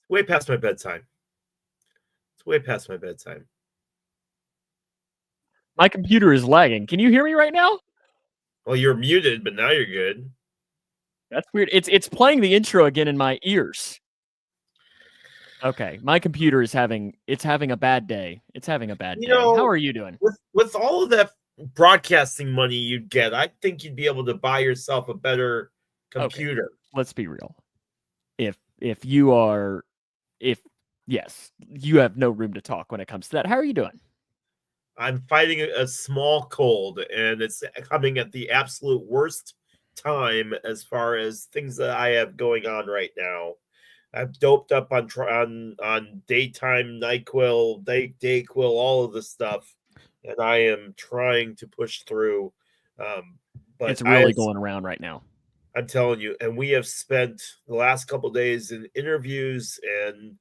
Way past my bedtime. It's way past my bedtime. My computer is lagging. Can you hear me right now? Well, you're muted, but now you're good. That's weird. It's playing the intro again in my ears. Okay, my computer is having a bad day. It's having a bad day. How are you doing? With all of that broadcasting money you'd get, I think you'd be able to buy yourself a better computer. Okay, let's be real. If yes, you have no room to talk when it comes to that. How are you doing? I'm fighting a small cold, and it's coming at the absolute worst time as far as things that I have going on right now. I've doped up on daytime NyQuil, Dayquil, all of this stuff, and I am trying to push through. But it's really going around right now. I'm telling you, and we have spent the last couple of days in interviews, and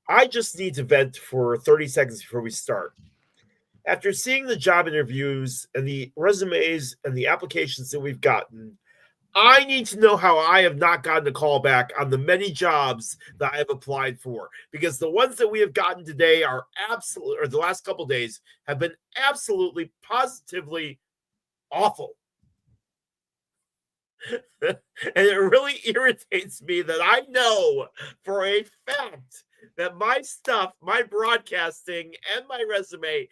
I just need to vent for 30 seconds before we start. After seeing the job interviews and the resumes and the applications that we've gotten, I need to know how I have not gotten a call back on the many jobs that I have applied for, because the ones that we have gotten today are or the last couple of days have been absolutely positively awful. And it really irritates me that I know for a fact that my stuff, my broadcasting, and my resume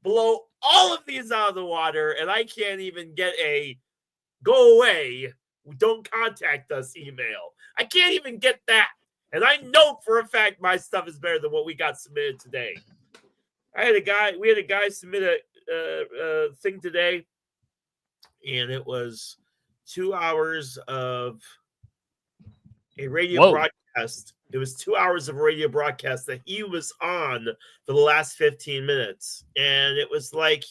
blow all of these out of the water, and I can't even get a go away, don't contact us email. I can't even get that. And I know for a fact my stuff is better than what we got submitted today. We had a guy submit a thing today, and it was 2 hours of a radio broadcast. It was 2 hours of radio broadcast that he was on for the last 15 minutes. And it was like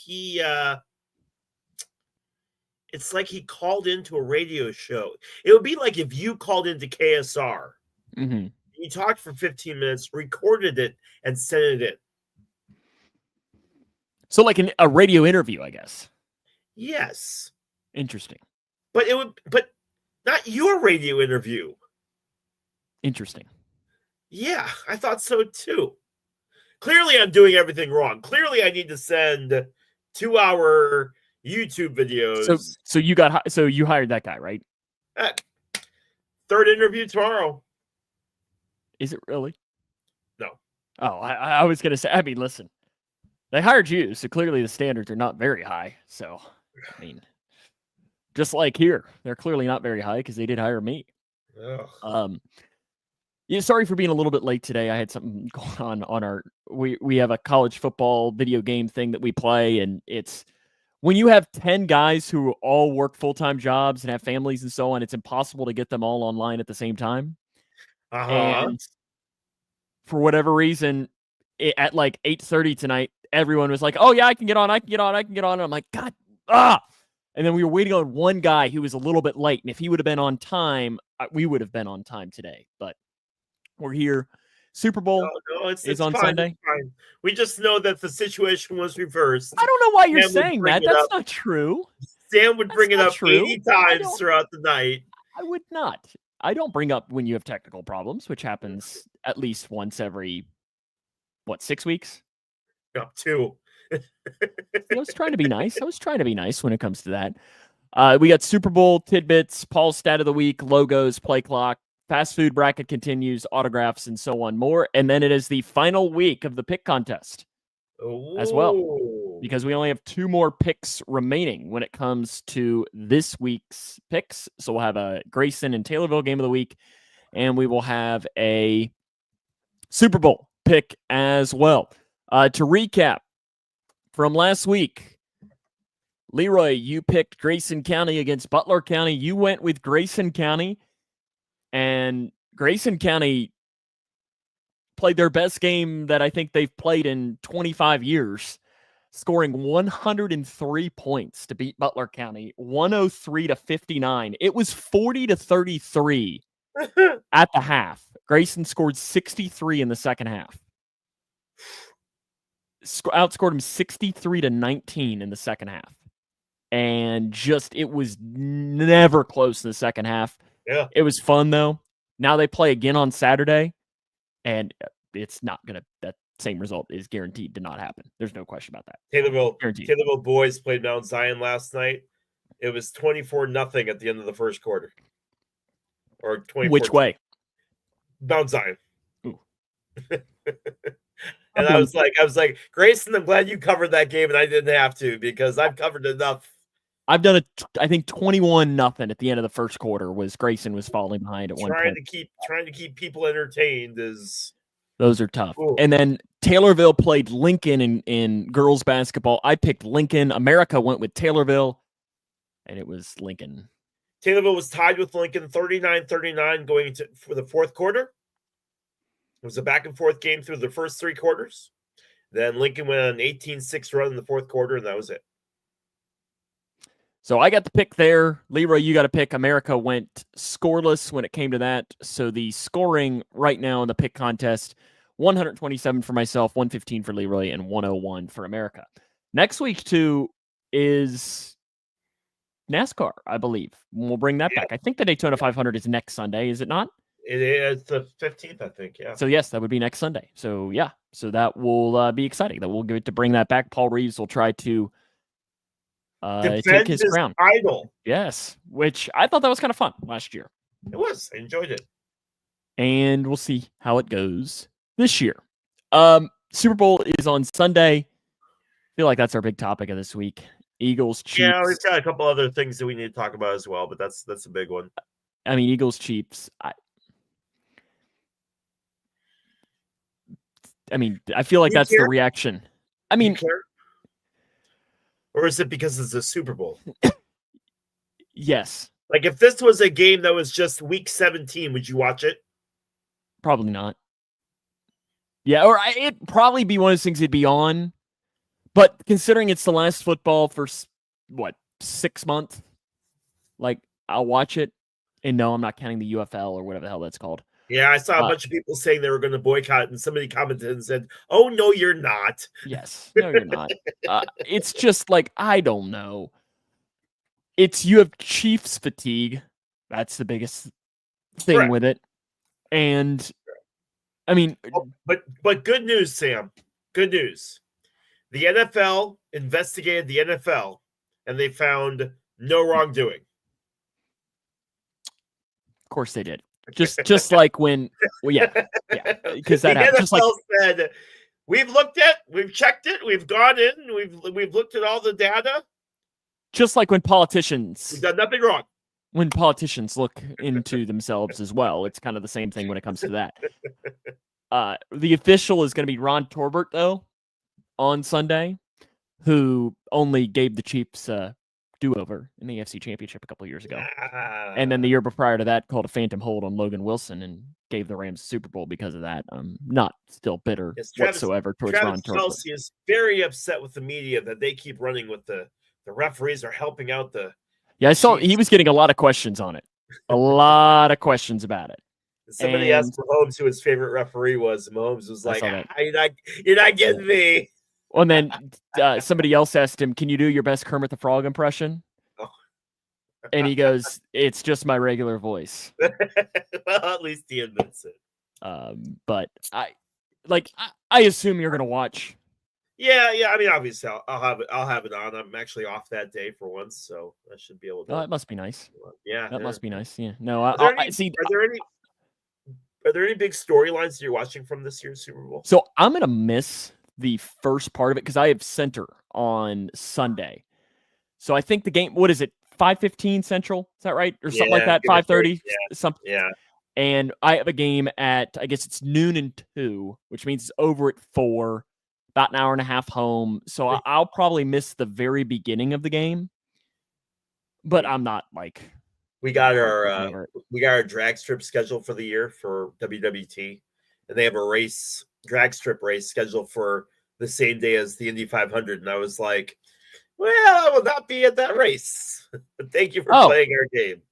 it's like he called into a radio show. It would be like if you called into KSR. Mm-hmm. You talked for 15 minutes, recorded it, and sent it in. So like a radio interview, I guess. Yes. Interesting. But not your radio interview. Interesting. Yeah, I thought so too. Clearly, I'm doing everything wrong. Clearly, I need to send 2-hour YouTube videos. So you hired that guy, right? Third interview tomorrow. Is it really? No. Oh, I was gonna say. I mean, listen, they hired you, so clearly the standards are not very high. So, I mean, just like here, they're clearly not very high because they did hire me. Ugh. Yeah, sorry for being a little bit late today. I had something going on our. We have a college football video game thing that we play, and it's when you have 10 guys who all work full-time jobs and have families and so on, it's impossible to get them all online at the same time. And for whatever reason, at like 8:30 tonight, everyone was like, "Oh yeah, I can get on. And I'm like, God, And then we were waiting on one guy who was a little bit late, and if he would have been on time, we would have been on time today. But we're here. Super Bowl is on Sunday. We just know that the situation was reversed. I don't know why you're saying that. That's not true. Sam would bring it up 80 times throughout the night. I would not. I don't bring up when you have technical problems, which happens at least once every, 6 weeks? No, 2. I was trying to be nice when it comes to that. We got Super Bowl tidbits, Paul's stat of the week, logos, play clock, fast food bracket continues, autographs, and so on more. And then it is the final week of the pick contest as well, because we only have 2 more picks remaining when it comes to this week's picks. So we'll have a Grayson and Taylorville game of the week, and we will have a Super Bowl pick as well. To recap from last week, Leroy, you picked Grayson County against Butler County. You went with Grayson County. And Grayson County played their best game that I think they've played in 25 years, scoring 103 points to beat Butler County, 103-59. It was 40-33 at the half. Grayson scored 63 in the second half. Outscored him 63-19 in the second half. And it was never close in the second half. Yeah. It was fun, though. Now they play again on Saturday. And it's not going to, that same result is guaranteed to not happen. There's no question about that. Taylorville boys played Mount Zion last night. It was 24-0 at the end of the first quarter. Or 24. Which way? Mount Zion. Ooh. And I was like, Grayson, I'm glad you covered that game and I didn't have to, because I've covered enough. I've done it. I think 21-0 at the end of the first quarter was Grayson was falling behind at one point. Trying to keep people entertained is. Those are tough. Ooh. And then Taylorville played Lincoln in girls basketball. I picked Lincoln. America went with Taylorville, and it was Lincoln. Taylorville was tied with Lincoln 39-39 going for the fourth quarter. It was a back-and-forth game through the first three quarters. Then Lincoln went on an 18-6 run in the fourth quarter, and that was it. So I got the pick there. Leroy, you got a pick. America went scoreless when it came to that. So the scoring right now in the pick contest, 127 for myself, 115 for Leroy, and 101 for America. Next week, too, is NASCAR, I believe. We'll bring that back. I think the Daytona 500 is next Sunday, is it not? It is the 15th, I think, yeah. So, yes, that would be next Sunday. So, yeah. So that will be exciting. That we'll get to bring that back. Paul Reeves will try to take his crown. Idol. Yes, which I thought that was kind of fun last year. It was. I enjoyed it. And we'll see how it goes this year. Super Bowl is on Sunday. I feel like that's our big topic of this week. Eagles, Chiefs. Yeah, we've got a couple other things that we need to talk about as well, but that's a big one. I mean, Eagles, Chiefs. I mean, I feel like that's the reaction. I mean, or is it because it's a Super Bowl? Yes. Like, if this was a game that was just week 17, would you watch it? Probably not. Yeah, or it'd probably be one of those things it'd be on. But considering it's the last football for, 6 months? Like, I'll watch it. And no, I'm not counting the UFL or whatever the hell that's called. Yeah, I saw a bunch of people saying they were going to boycott, and somebody commented and said, "Oh, no, you're not." Yes. No, you're not. It's just like, I don't know. You have Chiefs fatigue. That's the biggest thing with it. And, I mean... But good news, Sam. Good news. The NFL investigated the NFL, and they found no wrongdoing. Of course they did. Just like when, because that happened. The NFL said, we've checked it, we've gone in, we've looked at all the data. Just like when politicians, we've done nothing wrong. When politicians look into themselves as well, it's kind of the same thing when it comes to that. The official is going to be Ron Torbert, though, on Sunday, who only gave the Chiefs do-over in the AFC Championship a couple of years ago. And then the year prior to that called a phantom hold on Logan Wilson and gave the Rams the Super Bowl because of that. Not still bitter whatsoever towards Ron Torbert. Travis Kelce is very upset with the media that they keep running with the referees are helping out the... Yeah, I saw he was getting a lot of questions on it. A lot of questions about it. Somebody asked Mahomes who his favorite referee was. Mahomes was like, you're not getting me. And then somebody else asked him, "Can you do your best Kermit the Frog impression?" Oh. And he goes, "It's just my regular voice." Well, at least he admits it. But I assume you're gonna watch. Yeah. I mean, obviously, I'll have it on. I'm actually off that day for once, so I should be able to. Oh, that must be nice. Yeah, that must be nice. Yeah. No, Are there any big storylines you're watching from this year's Super Bowl? So I'm gonna miss the first part of it because I have center on Sunday. So I think the game, what is it, 5:15 Central? Is that right? Or something like that, 5:30? Something. Yeah. And I have a game at, I guess it's noon and 2, which means it's over at 4, about an hour and a half home. So I'll probably miss the very beginning of the game. But I'm not like... We got our drag strip scheduled for the year for WWT. And they have a drag strip race scheduled for the same day as the Indy 500, and I was like, well, I will not be at that race. Thank you for playing our game.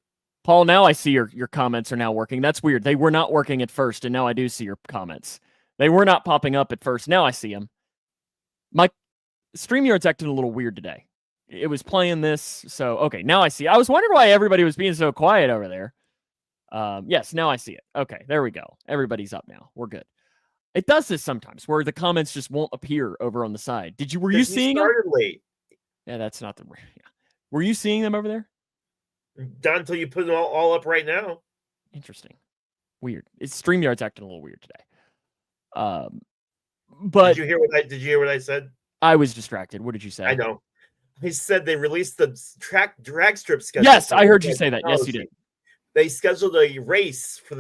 Paul, now I see your comments are now working. That's weird. They were not working at first, and now I do see your comments. They were not popping up at first. Now I see them. My StreamYard's acting a little weird today. It was playing this, so okay, now I see. I was wondering why everybody was being so quiet over there. Yes, now I see it. Okay, there we go. Everybody's up now. We're good. It does this sometimes where the comments just won't appear over on the side. Were you seeing them? Started late. Yeah, that's not the. Yeah. Were you seeing them over there? Not until you put them all up right now. Interesting. Weird. It's StreamYard's acting a little weird today. But did you hear what I said? I was distracted. What did you say? I know. He said they released the drag strip schedule. Yes, I heard you say that. Yes, you did. They scheduled a race for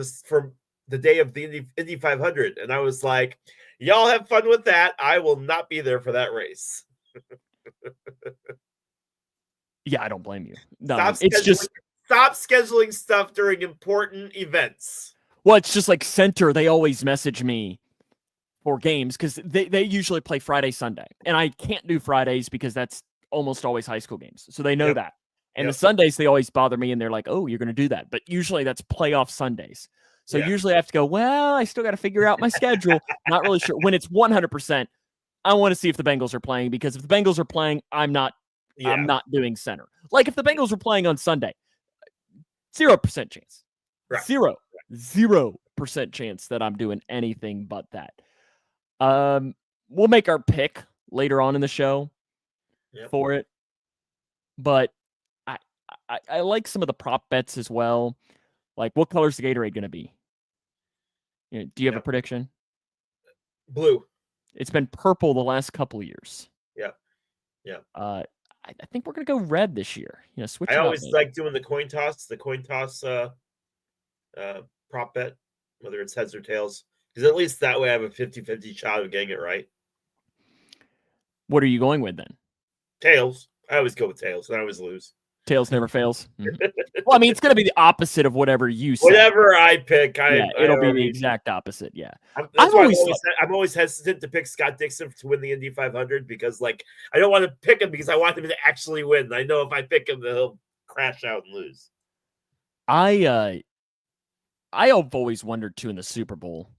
the day of the Indy 500, and I was like, "Y'all have fun with that. I will not be there for that race." Yeah, I don't blame you. No, stop scheduling stuff during important events. Well, it's just like Center. They always message me for games because they usually play Friday, Sunday, and I can't do Fridays because that's almost always high school games. So they know that. And the Sundays, they always bother me, and they're like, "Oh, you're going to do that." But usually that's playoff Sundays. So usually I have to go, well, I still got to figure out my schedule. Not really sure. When it's 100%, I want to see if the Bengals are playing, because if the Bengals are playing, I'm not doing Center. Like if the Bengals were playing on Sunday, 0% chance. Right. 0% chance that I'm doing anything but that. We'll make our pick later on in the show for it. But I like some of the prop bets as well. Like, what color is the Gatorade going to be? Do you have a prediction? Blue. It's been purple the last couple of years. Yeah. Yeah. I think we're going to go red this year. Switch. I always like doing the coin toss. Prop bet, whether it's heads or tails, because at least that way I have a 50-50 shot of getting it right. What are you going with then? Tails. I always go with tails, and I always lose. Tails never fails. Mm-hmm. Well, I mean, it's going to be the opposite of whatever you say. Whatever I pick, it'll be the exact opposite. Yeah, I'm always hesitant to pick Scott Dixon to win the Indy 500 because, like, I don't want to pick him because I want him to actually win. I know if I pick him, he'll crash out and lose. I have always wondered too in the Super Bowl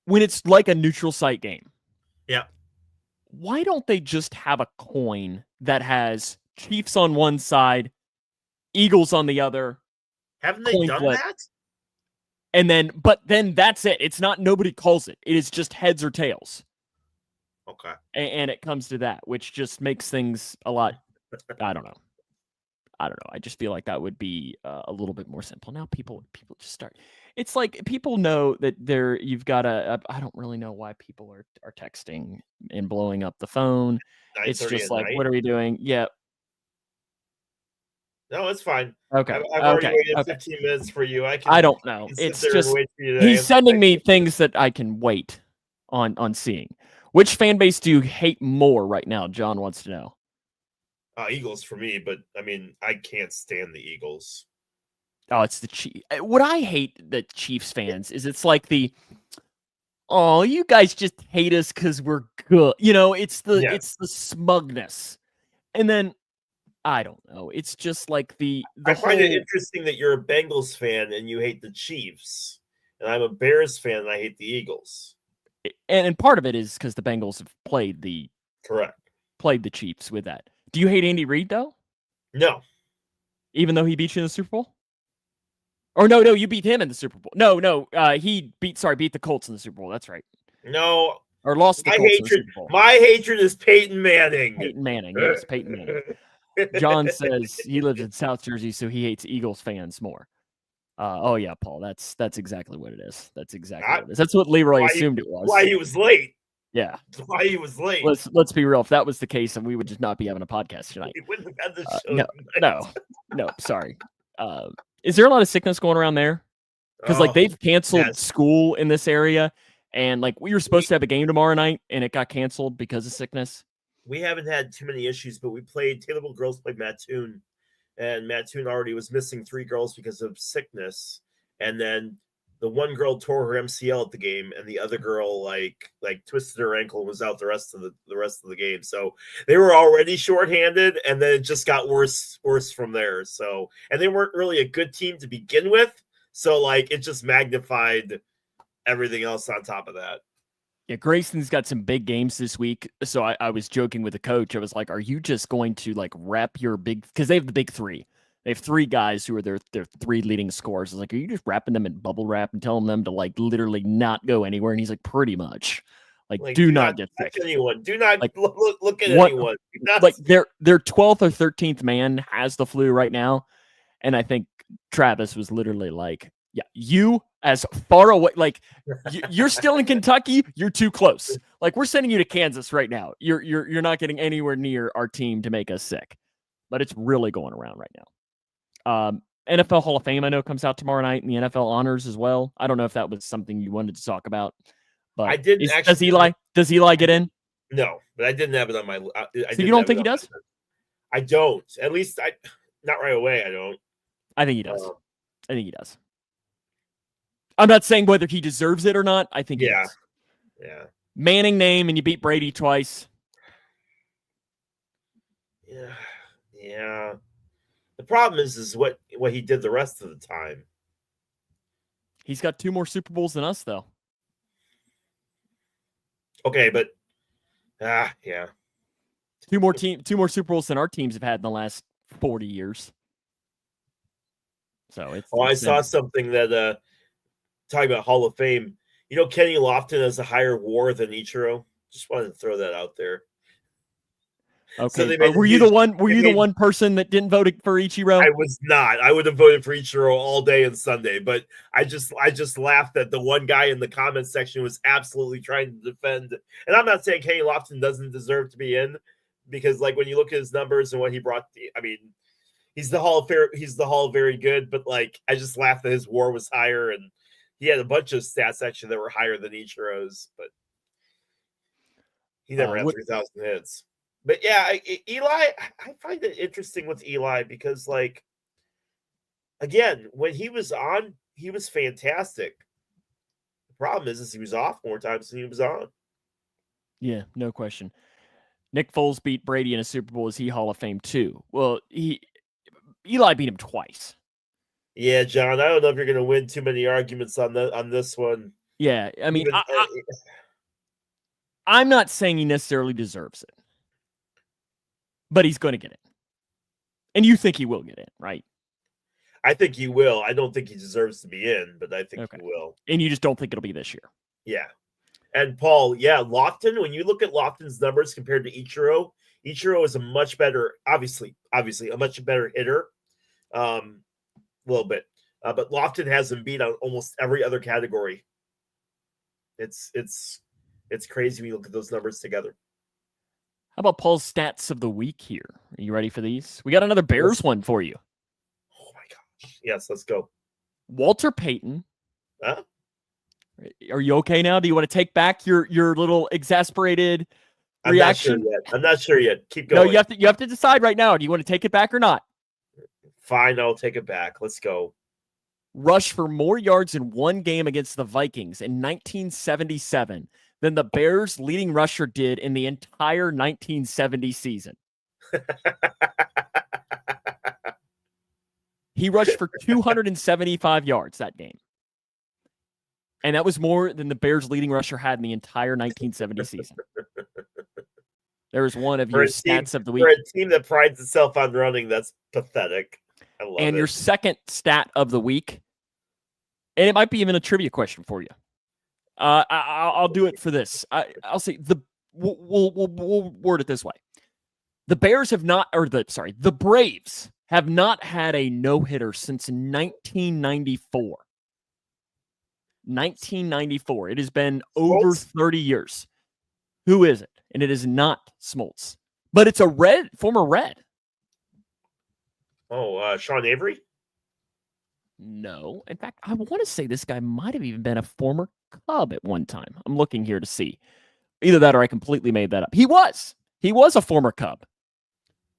when it's like a neutral site game. Yeah. Why don't they just have a coin that has Chiefs on one side, Eagles on the other? Haven't they done that? And then that's it. It's not, nobody calls it. It is just heads or tails. Okay. And it comes to that, which just makes things a lot, I don't know. I just feel like that would be a little bit more simple. Now people just start. It's like people know that you've got I don't really know why people are texting and blowing up the phone. It's just like, what are we doing? Yeah. No, it's fine. Okay. I've already waited 15 minutes for you. I don't know. It's just he's sending me things that I can wait on seeing. Which fan base do you hate more right now? John wants to know. Eagles for me, but I mean, I can't stand the Eagles. Oh, it's the Chiefs. What I hate the Chiefs fans is it's like you guys just hate us because we're good. It's the smugness. And then I don't know. It's just like I find it interesting that you're a Bengals fan and you hate the Chiefs, and I'm a Bears fan and I hate the Eagles. And part of it is because the Bengals have played the Chiefs with that. Do you hate Andy Reid though? No. Even though he beat you in the Super Bowl? Or no, you beat him in the Super Bowl. No, he beat the Colts in the Super Bowl. That's right. No. Or lost the Colts in the Super Bowl. My hatred is Peyton Manning. Peyton Manning, yes, Peyton Manning. John says he lives in South Jersey, so he hates Eagles fans more. Oh yeah, Paul, that's exactly what it is. That's exactly what it is. That's what Leroy assumed it was. Why he was late. Yeah. Why he was late. Let's be real. If that was the case, then we would just not be having a podcast tonight. We wouldn't have had the show. No, sorry. Is there a lot of sickness going around there? Because they've canceled school in this area, and we were supposed to have a game tomorrow night, and it got canceled because of sickness. We haven't had too many issues, but we played Taylorville girls played Mattoon, and Mattoon already was missing 3 girls because of sickness, and then the one girl tore her MCL at the game, and the other girl like twisted her ankle and was out the rest of the game. So they were already shorthanded, and then it just got worse from there. So, and they weren't really a good team to begin with. So it just magnified everything else on top of that. Yeah, Grayson's got some big games this week. So I was joking with the coach. I was like, "Are you just going to rep your big?" Because they have the big 3. They have 3 guys who are their 3 leading scorers. It's like, are you just wrapping them in bubble wrap and telling them to like literally not go anywhere? And he's like, pretty much. Like, do not get sick. Anyone. Do not like, look at anyone. Like their 12th or 13th man has the flu right now. And I think Travis was literally like, yeah, you as far away, like you're still in Kentucky, you're too close. Like we're sending you to Kansas right now. You're not getting anywhere near our team to make us sick. But it's really going around right now. NFL Hall of Fame, I know, comes out tomorrow night, and the NFL honors as well. I don't know if that was something you wanted to talk about. But I didn't actually. Does Eli get in? No, but I didn't have it on my. So you don't think he does? I don't. At least not right away. I don't. I think he does. I think he does. I'm not saying whether he deserves it or not. I think he does. Yeah. Manning name, and you beat Brady twice. Yeah. The problem is what he did the rest of the time. He's got 2 more Super Bowls than us, though. Okay, but yeah. 2 more Super Bowls than our teams have had in the last 40 years. So it's. I saw something that talking about Hall of Fame. You know, Kenny Lofton has a higher WAR than Ichiro. Just wanted to throw that out there. Okay. So were you the one person that didn't vote for Ichiro? I was not. I would have voted for Ichiro all day and Sunday, but I just laughed that the one guy in the comments section was absolutely trying to defend. And I'm not saying Kenny Lofton doesn't deserve to be in, because like when you look at his numbers and what he brought, I mean, he's the Hall of very good, but like I just laughed that his WAR was higher, and he had a bunch of stats actually that were higher than Ichiro's, but he never had 3,000 hits. But yeah, Eli, I find it interesting with Eli because, like, again, when he was on, he was fantastic. The problem is he was off more times than he was on. Yeah, no question. Nick Foles beat Brady in a Super Bowl. Is he Hall of Fame too? Well, Eli beat him twice. Yeah, John, I don't know if you're going to win too many arguments on this one. Yeah, I mean, I'm not saying he necessarily deserves it. But he's going to get it. And you think he will get in, right? I think he will. I don't think he deserves to be in, but I think he will. And you just don't think it'll be this year. Yeah. And Paul, Lofton, when you look at Lofton's numbers compared to Ichiro is a much better, obviously, a much better hitter. A little bit. But Lofton has him beat on almost every other category. It's crazy when you look at those numbers together. How about Paul's stats of the week here? Are you ready for these? We got another Bears one for you. Oh, my gosh. Yes, let's go. Walter Payton. Huh? Are you okay now? Do you want to take back your little exasperated reaction? I'm not sure yet. Keep going. No, you have to decide right now. Do you want to take it back or not? Fine, I'll take it back. Let's go. Rushed for more yards in one game against the Vikings in 1977 than the Bears' leading rusher did in the entire 1970 season. He rushed for 275 yards that game. And that was more than the Bears' leading rusher had in the entire 1970 season. There was one of your stats of the week. For a team that prides itself on running, that's pathetic. I love it. And your second stat of the week, and it might be even a trivia question for you. I'll do it for this. I'll say we'll word it this way: the Bears have not, the Braves have not had a no-hitter since 1994. 1994. It has been over 30 years. Who is it? And it is not Smoltz, but it's a former Red. Oh, Sean Avery? No. In fact, I want to say this guy might have even been a former Cub at one time. I'm looking here to see. Either that or I completely made that up. He was a former Cub.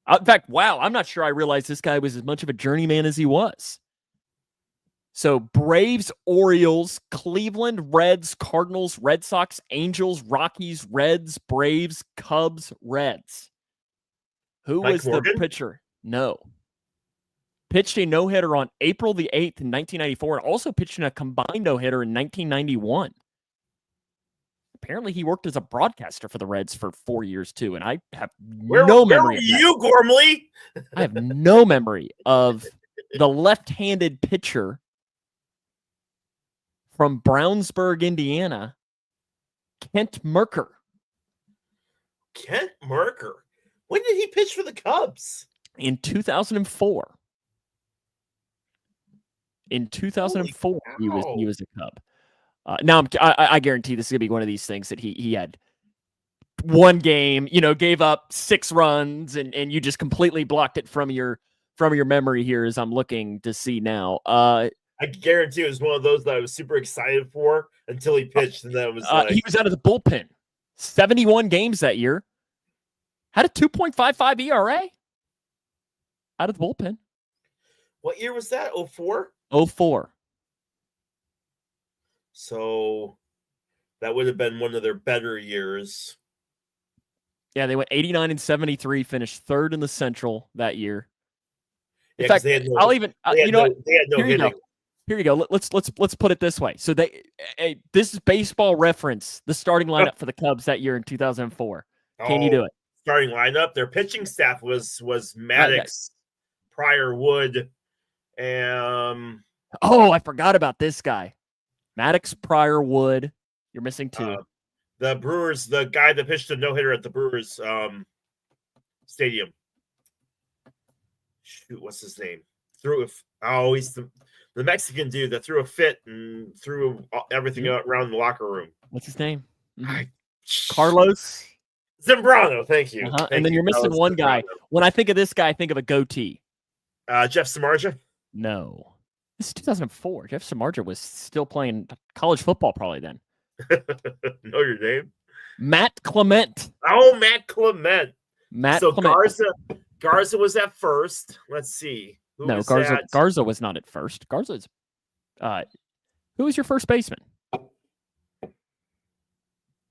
In fact, wow, I'm not sure I realized this guy was as much of a journeyman as he was. So Braves, Orioles, Cleveland, Reds, Cardinals, Red Sox, Angels, Rockies, Reds, Braves, Cubs, Reds. Who was the pitcher? No. Pitched a no-hitter on April the 8th in 1994 and also pitched in a combined no-hitter in 1991. Apparently, he worked as a broadcaster for the Reds for 4 years, too, and I have no memory of that. You, Gormley? I have no memory of the left-handed pitcher from Brownsburg, Indiana, Kent Merker. Kent Merker. When did he pitch for the Cubs? In 2004. In 2004, he was a Cub. Now I guarantee this is gonna be one of these things that he had one game, gave up 6 runs, and you just completely blocked it from your memory here as I'm looking to see now. I guarantee it was one of those that I was super excited for until he pitched, and then it was he was out of the bullpen. 71 games that year. Had a 2.55 ERA. Out of the bullpen. What year was that? 04? 04. So that would have been one of their better years. Yeah, they went 89 and 73, finished 3rd in the Central that year. In Yeah, fact, they had no, I'll even they had no Here you hitting. go. Here you go. Let's put it this way. So this is Baseball Reference, the starting lineup for the Cubs that year in 2004. Can you do it? Starting lineup. Their pitching staff was Maddox, Pryor, Wood, and I forgot about this guy. Maddox, Pryor, Wood. You're missing 2. The Brewers, the guy that pitched a no-hitter at the Brewers stadium. Shoot, what's his name? He's the Mexican dude that threw a fit and threw everything around the locker room. What's his name? Carlos Zambrano. Thank you. And then you're missing one guy. When I think of this guy, I think of a goatee. Jeff Samardzija? No. This is 2004. Jeff Samardzija was still playing college football probably then. Know your name? Matt Clement. Oh, Matt Clement. Clement. Garza was at first. Let's see. Garza was not at first. Garza's who was your first baseman?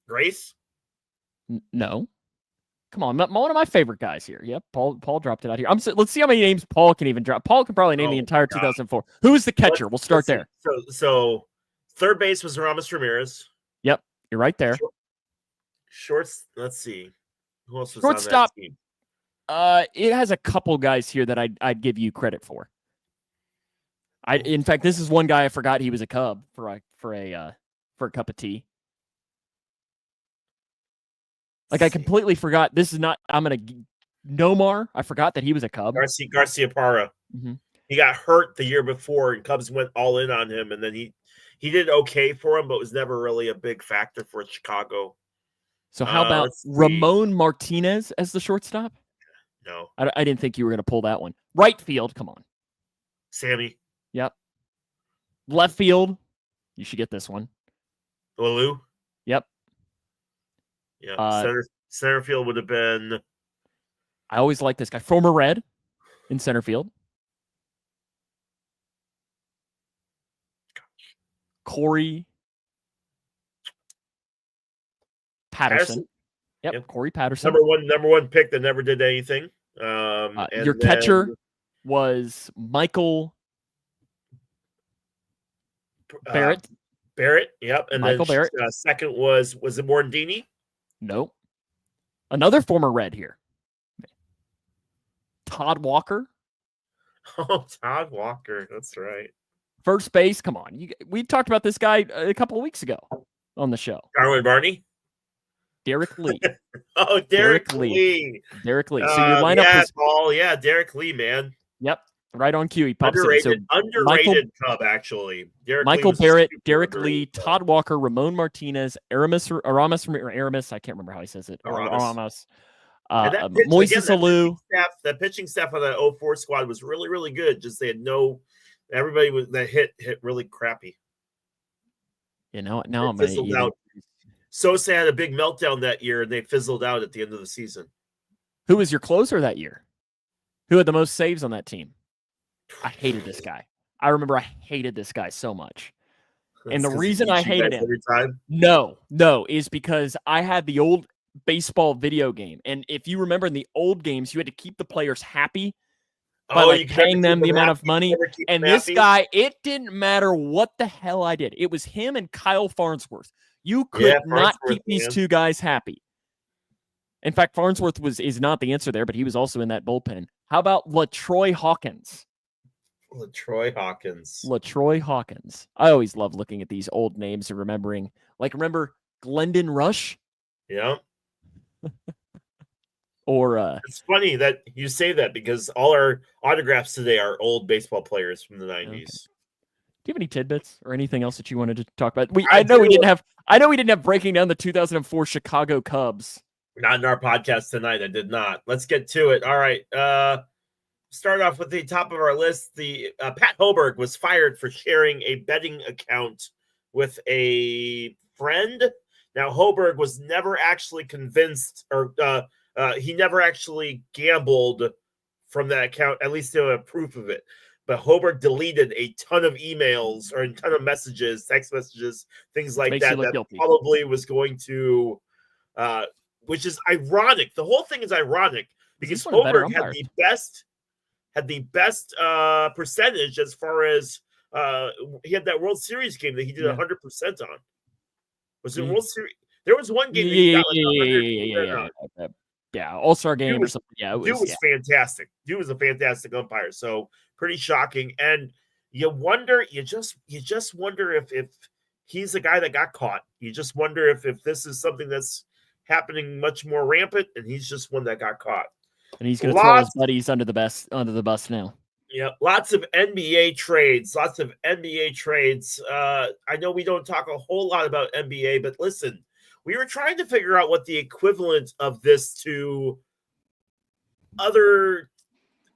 Grace? No. Come on, one of my favorite guys here. Yep, Paul dropped it out here. Let's see how many names Paul can even drop. Paul can probably name the entire 2004. Who was the catcher? We'll start there. So third base was Ramos Ramirez. Yep, you're right there. Shorts. Let's see. Who else was Shortstop, on that team? It has a couple guys here that I'd give you credit for. In fact, this is one guy I forgot he was a Cub for a cup of tea. Like I completely forgot. This is not. Nomar. I forgot that he was a Cub. Garcia Parra. Mm-hmm. He got hurt the year before, and Cubs went all in on him, and then he did okay for him, but was never really a big factor for Chicago. So how about Ramon Martinez as the shortstop? No, I didn't think you were going to pull that one. Right field, come on. Sammy. Yep. Left field, you should get this one. Lulu. Yep. Yeah. Center field would have been. I always like this guy. Former Red in center field. Corey Patterson. Yep, Corey Patterson. Number one pick that never did anything. Your catcher was Michael Barrett. Yep. And Michael Barrett. Second was it Morandini? No. Another former Red here. Todd Walker. Oh, Todd Walker. That's right. First base. Come on. We talked about this guy a couple of weeks ago on the show. Darwin Barney. Derek Lee. Oh, Derek Lee. Derek Lee. So your lineup is Paul. Yeah, Derek Lee, man. Yep. Right on cue. He pops underrated Cub, actually. Michael Barrett, Derek Lee, Todd Walker, Ramon Martinez, Aramis, I can't remember how he says it. Aramis. Moises Alou. That pitching staff on that 04 squad was really, really good. Just they had everybody that hit really crappy. Now I'm fizzled out. Sosa had a big meltdown that year, and they fizzled out at the end of the season. Who was your closer that year? Who had the most saves on that team? I hated this guy. I remember I hated this guy so much. And the reason I hated him, is because I had the old baseball video game. And if you remember in the old games, you had to keep the players happy by paying them the amount of money. And this guy, it didn't matter what the hell I did. It was him and Kyle Farnsworth. You could not keep these two guys happy. In fact, Farnsworth is not the answer there, but he was also in that bullpen. How about LaTroy Hawkins? LaTroy Hawkins. LaTroy Hawkins. I always love looking at these old names and remembering. Like, remember Glendon Rush? Yeah. Or It's funny that you say that because all our autographs today are old baseball players from the 90s. Okay. Do you have any tidbits or anything else that you wanted to talk about? I know we do. didn't have breaking down the 2004 Chicago Cubs. Not in our podcast tonight. I did not. Let's get to it. All right. Start off with the top of our list. The Pat Hoberg was fired for sharing a betting account with a friend. Now, Hoberg was never actually convinced, or he never actually gambled from that account. At least they have proof of it. But Hoberg deleted a ton of emails or a ton of messages, text messages, things like that. That guilty. probably was going to, which is ironic. The whole thing is ironic because Hoberg had the best percentage as far as he had that World Series game that he did 100% on. Was it World Series? There was one game that he got like 100%. Yeah, All-Star game or something. Yeah, Dude was fantastic. Dude was a fantastic umpire. So pretty shocking. And you just wonder if he's the guy that got caught. You just wonder if this is something that's happening much more rampant, and he's just one that got caught. And he's going to throw his buddies under the bus now. Yeah, lots of NBA trades. I know we don't talk a whole lot about NBA, but listen, we were trying to figure out what the equivalent of this to other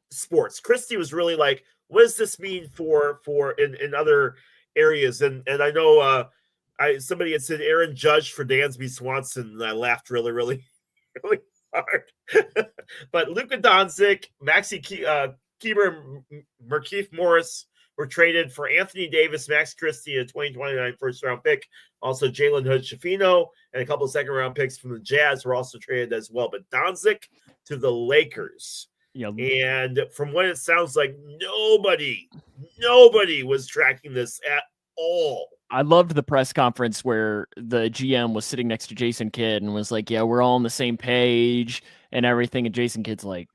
sports. Christy was really like, what does this mean for in other areas? And I know somebody had said Aaron Judge for Dansby Swanson, and I laughed really, really, really hard. But Luka Doncic, Maxi Keeper, Markieff Morris were traded for Anthony Davis, Max Christie, a 2029 first-round pick. Also, Jalen Hood-Schifino and a couple of second-round picks from the Jazz were also traded as well. But Doncic to the Lakers. Yeah. And from what it sounds like, nobody was tracking this at all. I loved the press conference where the GM was sitting next to Jason Kidd and was like, yeah, we're all on the same page and everything. And Jason Kidd's like,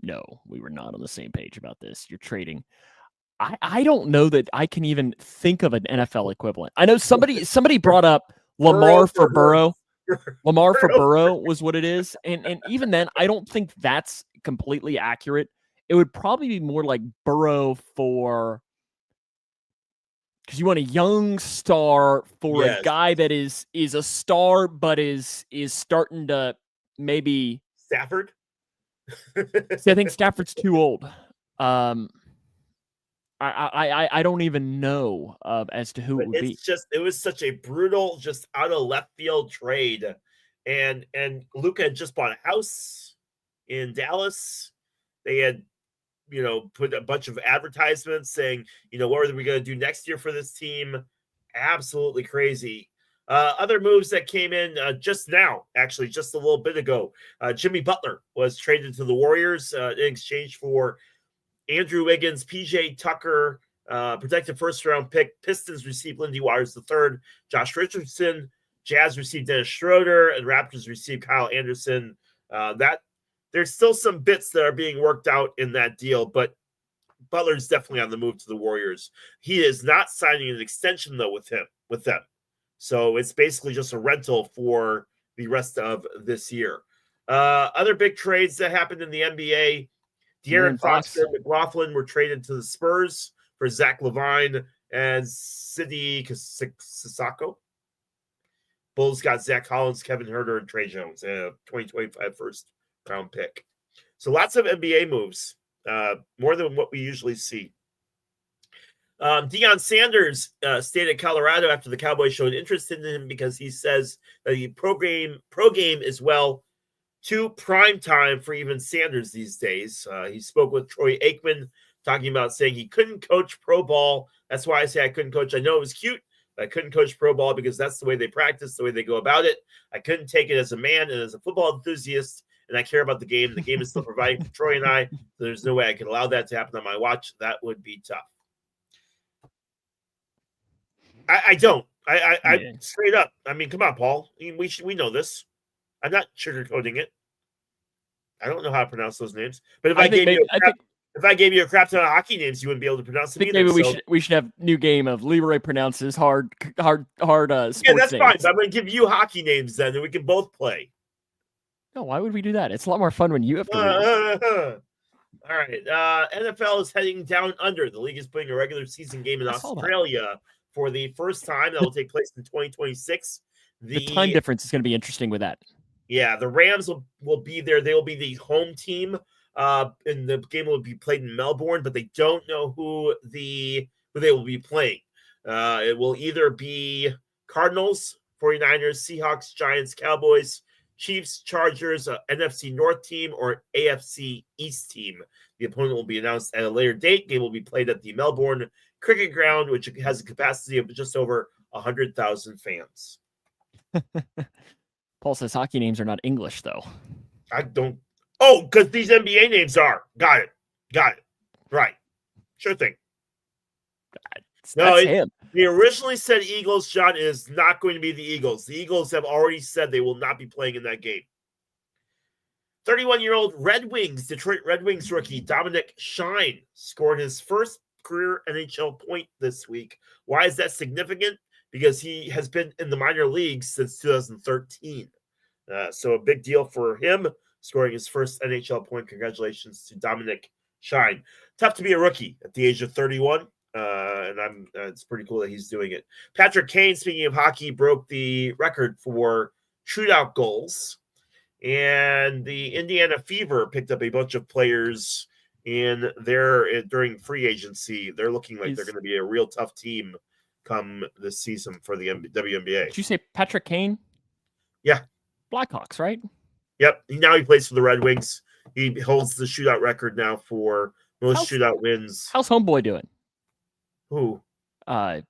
no, we were not on the same page about this. You're trading. I don't know that I can even think of an NFL equivalent. I know somebody brought up Lamar for Burrow. Lamar for Burrow was what it is. And even then, I don't think that's completely accurate. It would probably be more like Burrow for, because you want a young star for a guy that is a star, but is starting to maybe Stafford. See, I think Stafford's too old. I don't even know as to who it would be. It was such a brutal, just out of left field trade, and Luka had just bought a house in Dallas. They had, put a bunch of advertisements saying, what are we going to do next year for this team? Absolutely crazy. Other moves that came in just now, actually, just a little bit ago. Jimmy Butler was traded to the Warriors in exchange for Andrew Wiggins, PJ Tucker, protected first-round pick. Pistons received Lindy Waters III, Josh Richardson. Jazz received Dennis Schroeder, and Raptors received Kyle Anderson. There's still some bits that are being worked out in that deal, but Butler's definitely on the move to the Warriors. He is not signing an extension, though, with them. So it's basically just a rental for the rest of this year. Other big trades that happened in the NBA, De'Aaron Fox and McLaughlin were traded to the Spurs for Zach LaVine and Sidi Sissoko. Bulls got Zach Collins, Kevin Huerter, and Trey Jones, a 2025 first-round pick. So lots of NBA moves, more than what we usually see. Deion Sanders stayed at Colorado after the Cowboys showed interest in him because he says that the pro game is, well, too prime time for even Sanders these days. He spoke with Troy Aikman, talking about saying he couldn't coach pro ball. That's why I say I couldn't coach. I know it was cute, but I couldn't coach pro ball because that's the way they practice, the way they go about it. I couldn't take it as a man and as a football enthusiast, and I care about the game. The game is still providing for Troy and I. So there's no way I could allow that to happen on my watch. That would be tough. I don't. I straight up. I mean, come on, Paul. We know this. I'm not sugarcoating it. I don't know how to pronounce those names, but if If I gave you a crap ton of hockey names, you wouldn't be able to pronounce them either. Maybe we should have new game of Leroy pronounces hard sports Yeah, that's names. fine. But I'm going to give you hockey names then, and we can both play. No, why would we do that? It's a lot more fun when you have to read. All right. NFL is heading down under. The league is putting a regular season game in Australia for the first time. That will take place in 2026. The time difference is going to be interesting with that. Yeah, the Rams will be there. They will be the home team. And the game will be played in Melbourne, but they don't know who they will be playing. It will either be Cardinals, 49ers, Seahawks, Giants, Cowboys, Chiefs, Chargers, NFC North team, or AFC East team. The opponent will be announced at a later date. Game will be played at the Melbourne Cricket Ground, which has a capacity of just over 100,000 fans. Paul says hockey names are not English, though. I don't. Oh, because these NBA names are. Got it. Right. Sure thing. That's him. They originally said Eagles. John, is not going to be the Eagles. The Eagles have already said they will not be playing in that game. 31-year-old Detroit Red Wings rookie Dominic Shine scored his first career NHL point this week. Why is that significant? Because he has been in the minor leagues since 2013. So a big deal for him, scoring his first NHL point. Congratulations to Dominic Shine. Tough to be a rookie at the age of 31. And it's pretty cool that he's doing it. Patrick Kane, speaking of hockey, broke the record for shootout goals. And the Indiana Fever picked up a bunch of players during free agency. They're looking like they're going to be a real tough team come this season for the WNBA. Did you say Patrick Kane? Yeah. Blackhawks, right? Yep. Now he plays for the Red Wings. He holds the shootout record now for most shootout wins. How's Homeboy doing? Who? Homeboy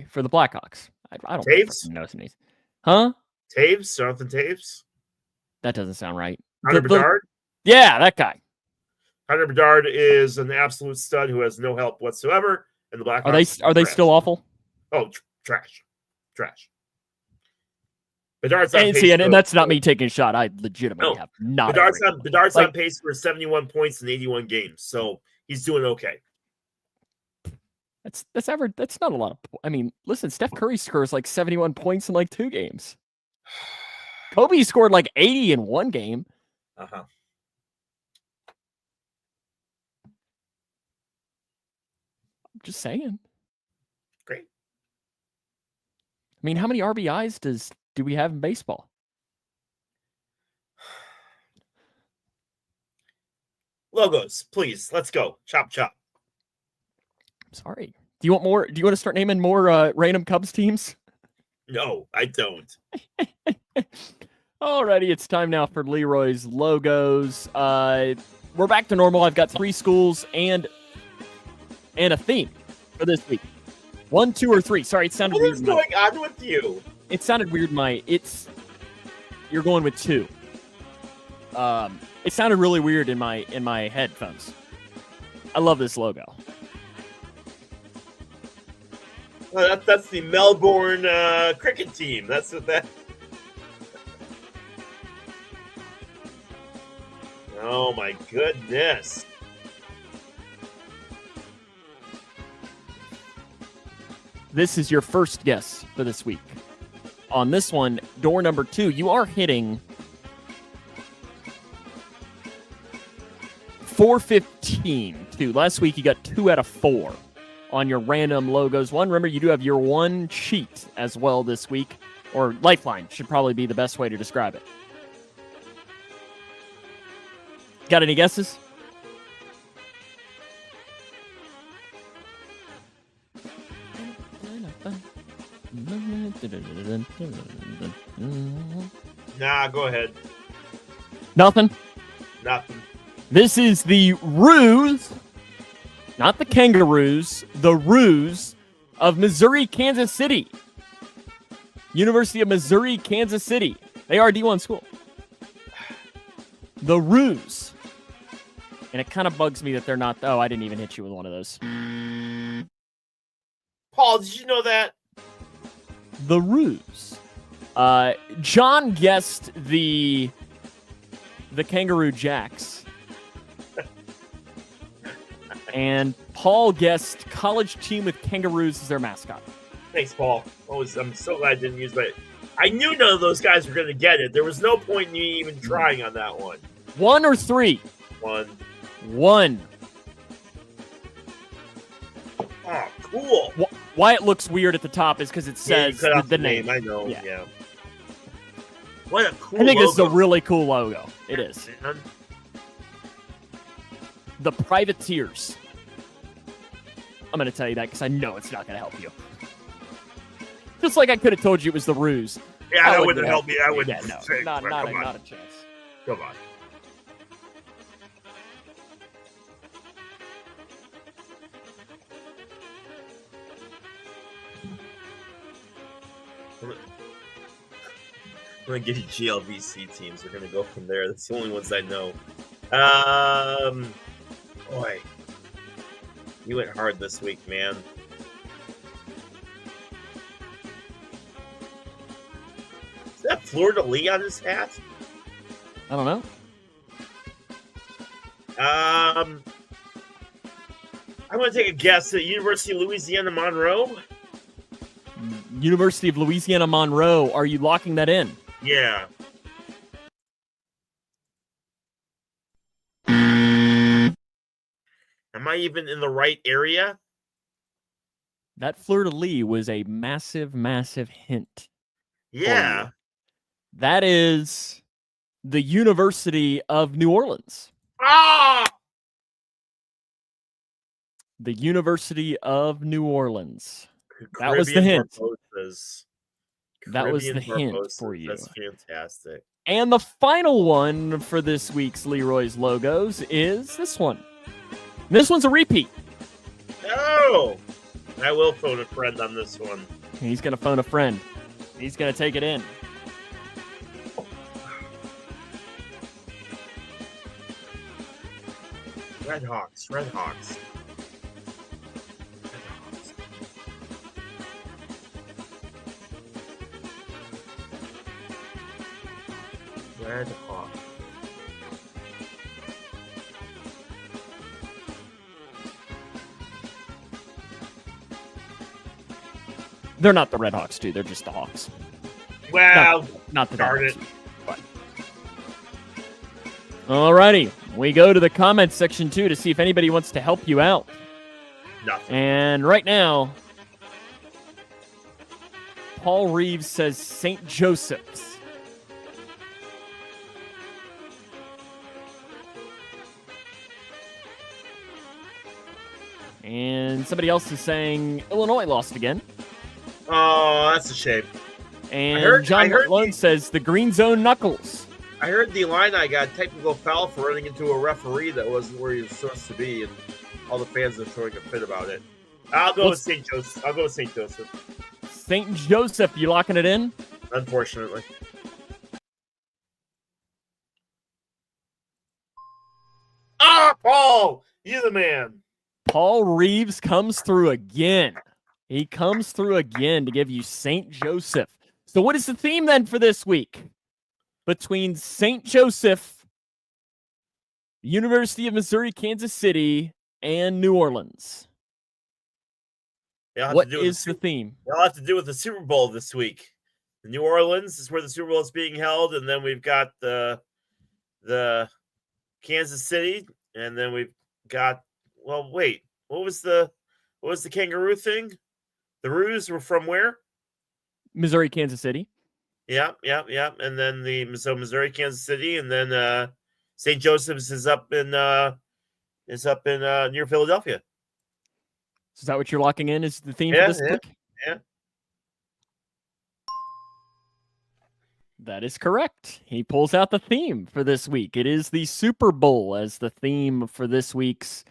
for the Blackhawks. I don't know some names. Huh? Taves? Jonathan Taves? That doesn't sound right. Hunter Bedard? Yeah, that guy. Hunter Bedard is an absolute stud who has no help whatsoever. And the Blackhawks are they still awful? Oh, trash. Bedard's on pace. And that's not me taking a shot. I legitimately have not. Bedard's on pace for 71 points in 81 games, so he's doing okay. That's average. That's not a lot of. I mean, listen, Steph Curry scores like 71 points in like 2 games. Kobe scored like 80 in 1 game. Uh-huh. Just saying. Great. I mean, how many RBIs do we have in baseball? Logos, please. Let's go. Chop. Sorry. Do you want more? Do you want to start naming more random Cubs teams? No, I don't. Alrighty, it's time now for Leroy's logos. We're back to normal. I've got 3 schools and a theme for this week. 1, 2, or 3. Sorry, it sounded weird. What is going on with you? It sounded weird. You're going with 2. It sounded really weird in my headphones. I love this logo. Well, that's the Melbourne cricket team. That's what that. Oh my goodness. This is your first guess for this week. On this one, door number 2, you are hitting 415. Last week, you got 2 out of 4 on your random logos. Remember, you do have your 1 cheat as well this week, or lifeline should probably be the best way to describe it. Got any guesses? Nah, go ahead. Nothing? Nothing. This is the Ruse, not the Kangaroos, the Ruse of Missouri, Kansas City. University of Missouri, Kansas City. They are a D1 school. The Ruse. And it kind of bugs me that they're not. Oh, I didn't even hit you with one of those. Paul, did you know that? The Ruse. John guessed the Kangaroo Jacks. And Paul guessed college team with kangaroos as their mascot. Thanks, Paul. I'm so glad I didn't use my. I knew none of those guys were going to get it. There was no point in me even trying on that one. 1 or 3? 1. 1. Oh, cool. Why it looks weird at the top is because it says the name. I know. Yeah. What a cool I think logo. this is a really cool logo. It is. Man. The Privateers. I'm going to tell you that because I know it's not going to help you. Just like I could have told you it was the Ruse. Yeah, that wouldn't help me. I wouldn't. Yeah, say, not a chance. Come on. I'm going to give you GLVC teams. We're going to go from there. That's the only ones I know. Boy. You went hard this week, man. Is that Florida Lee on his hat? I don't know. I'm going to take a guess at University of Louisiana Monroe. University of Louisiana Monroe. Are you locking that in? Yeah. Am I even in the right area? That fleur-de-lis was a massive, massive hint. Yeah. That is the University of New Orleans. Ah! The University of New Orleans. Caribbean That was the hint. Barbosas. That was the Caribbean hint Barbosas. for you. That's fantastic. And the final one for this week's Leroy's Logos is this one. This one's a repeat. Oh! I will phone a friend on this one. He's going to phone a friend. He's going to take it in. Red Hawks. Red Hawks. Red Hawk. They're not the Red Hawks, too. They're just the Hawks. Well, not the darn Hawks. it. Alrighty. We go to the comments section, too, to see if anybody wants to help you out. Nothing. And right now, Paul Reeves says St. Joseph's. And somebody else is saying Illinois lost again. Oh, that's a shame. And John Malone says the Green Zone Knuckles. I heard the Illini got a technical foul for running into a referee that wasn't where he was supposed to be, and all the fans are throwing a fit about it. I'll go with St. Joseph. I'll go with St. Joseph. St. Joseph, you locking it in? Unfortunately. Ah, Paul! You're the man. Paul Reeves comes through again. He comes through again to give you St. Joseph. So what is the theme then for this week? Between St. Joseph, University of Missouri, Kansas City, and New Orleans. What is the theme? It'll have to do with the Super Bowl this week. New Orleans is where the Super Bowl is being held, and then we've got the Kansas City, and then we've got what was the kangaroo thing? The Roos were from where? Missouri, Kansas City. Yeah. And then Missouri, Kansas City, and then St. Joseph's is up in near Philadelphia. Is that what you're locking in? Is the theme for this week? Yeah. That is correct. He pulls out the theme for this week. It is the Super Bowl as the theme for this week's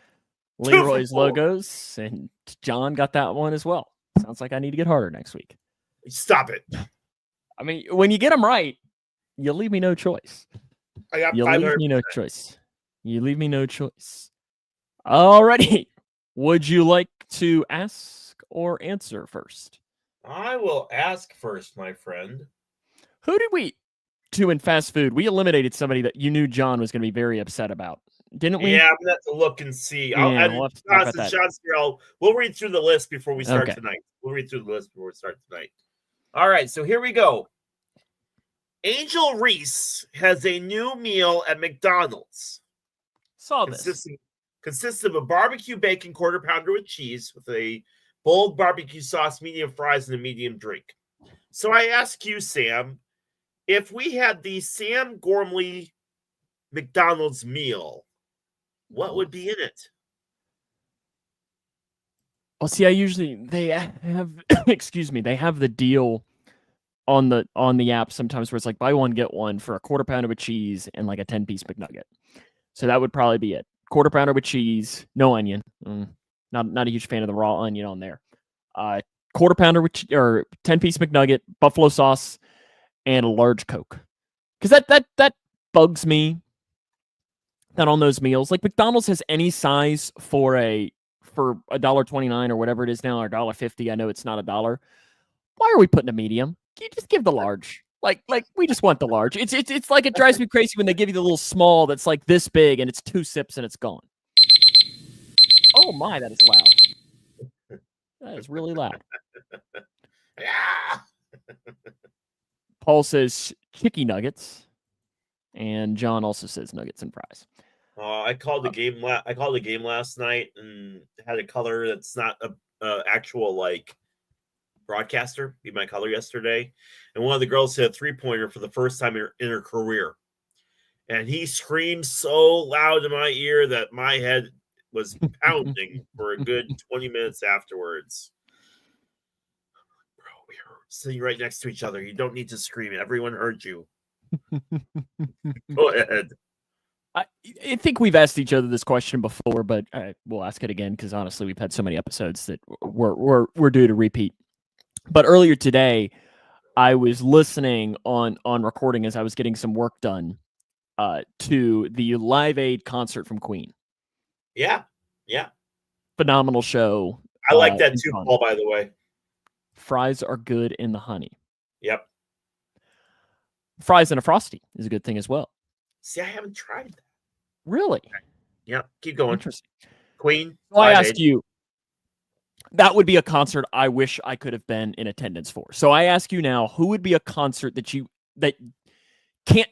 Leroy's Logos, and John got that one as well. Sounds like I need to get harder next week. Stop it. I mean, when you get them right, you leave me no choice. You leave me no choice. You leave me no choice. Alrighty. Would you like to ask or answer first? I will ask first, my friend. Who did we do in fast food? We eliminated somebody that you knew John was going to be very upset about. didn't we? Yeah, I'm gonna have to look and see. Yeah, we'll have to talk about that. We'll read through the list before we start Okay. tonight. We'll read through the list before we start tonight. All right, so here we go. Angel Reese has a new meal at McDonald's. Saw this. Consists of a barbecue bacon quarter pounder with cheese with a bold barbecue sauce, medium fries, and a medium drink. So I ask you, Sam, if we had the Sam Gormley McDonald's meal, what would be in it? Well, see, they have excuse me, they have the deal on the app sometimes where it's like buy one get one for a quarter pounder with cheese and like a 10-piece McNugget. So that would probably be it. Quarter pounder with cheese, no onion. Not a huge fan of the raw onion on there. Quarter pounder with or 10-piece McNugget, buffalo sauce, and a large Coke. Because that bugs me. That on those meals, like McDonald's has any size for $1.29 or whatever it is now, or $1.50. I know it's not $1. Why are we putting a medium? Can you just give the large? Like we just want the large. It's like it drives me crazy when they give you the little small that's like this big and it's 2 sips and it's gone. Oh my, that is loud. That is really loud. Yeah. Paul says chicky nuggets, and John also says nuggets and fries. I called the game. I called the game last night and had a color that's not a actual like broadcaster. Be my color yesterday, and one of the girls hit a 3-pointer for the first time in her career, and he screamed so loud in my ear that my head was pounding for a good 20 minutes afterwards. Bro, we were sitting right next to each other. You don't need to scream. Everyone heard you. Go ahead. I think we've asked each other this question before, but we'll ask it again because honestly, we've had so many episodes that we're due to repeat. But earlier today, I was listening on recording as I was getting some work done to the Live Aid concert from Queen. Yeah. Phenomenal show. I like that too, Paul, by the way. Fries are good in the honey. Yep. Fries and a Frosty is a good thing as well. See, I haven't tried that. Really? Yeah, keep going. Interesting. Queen. So I ask you, that would be a concert I wish I could have been in attendance for. So I ask you now, who would be a concert that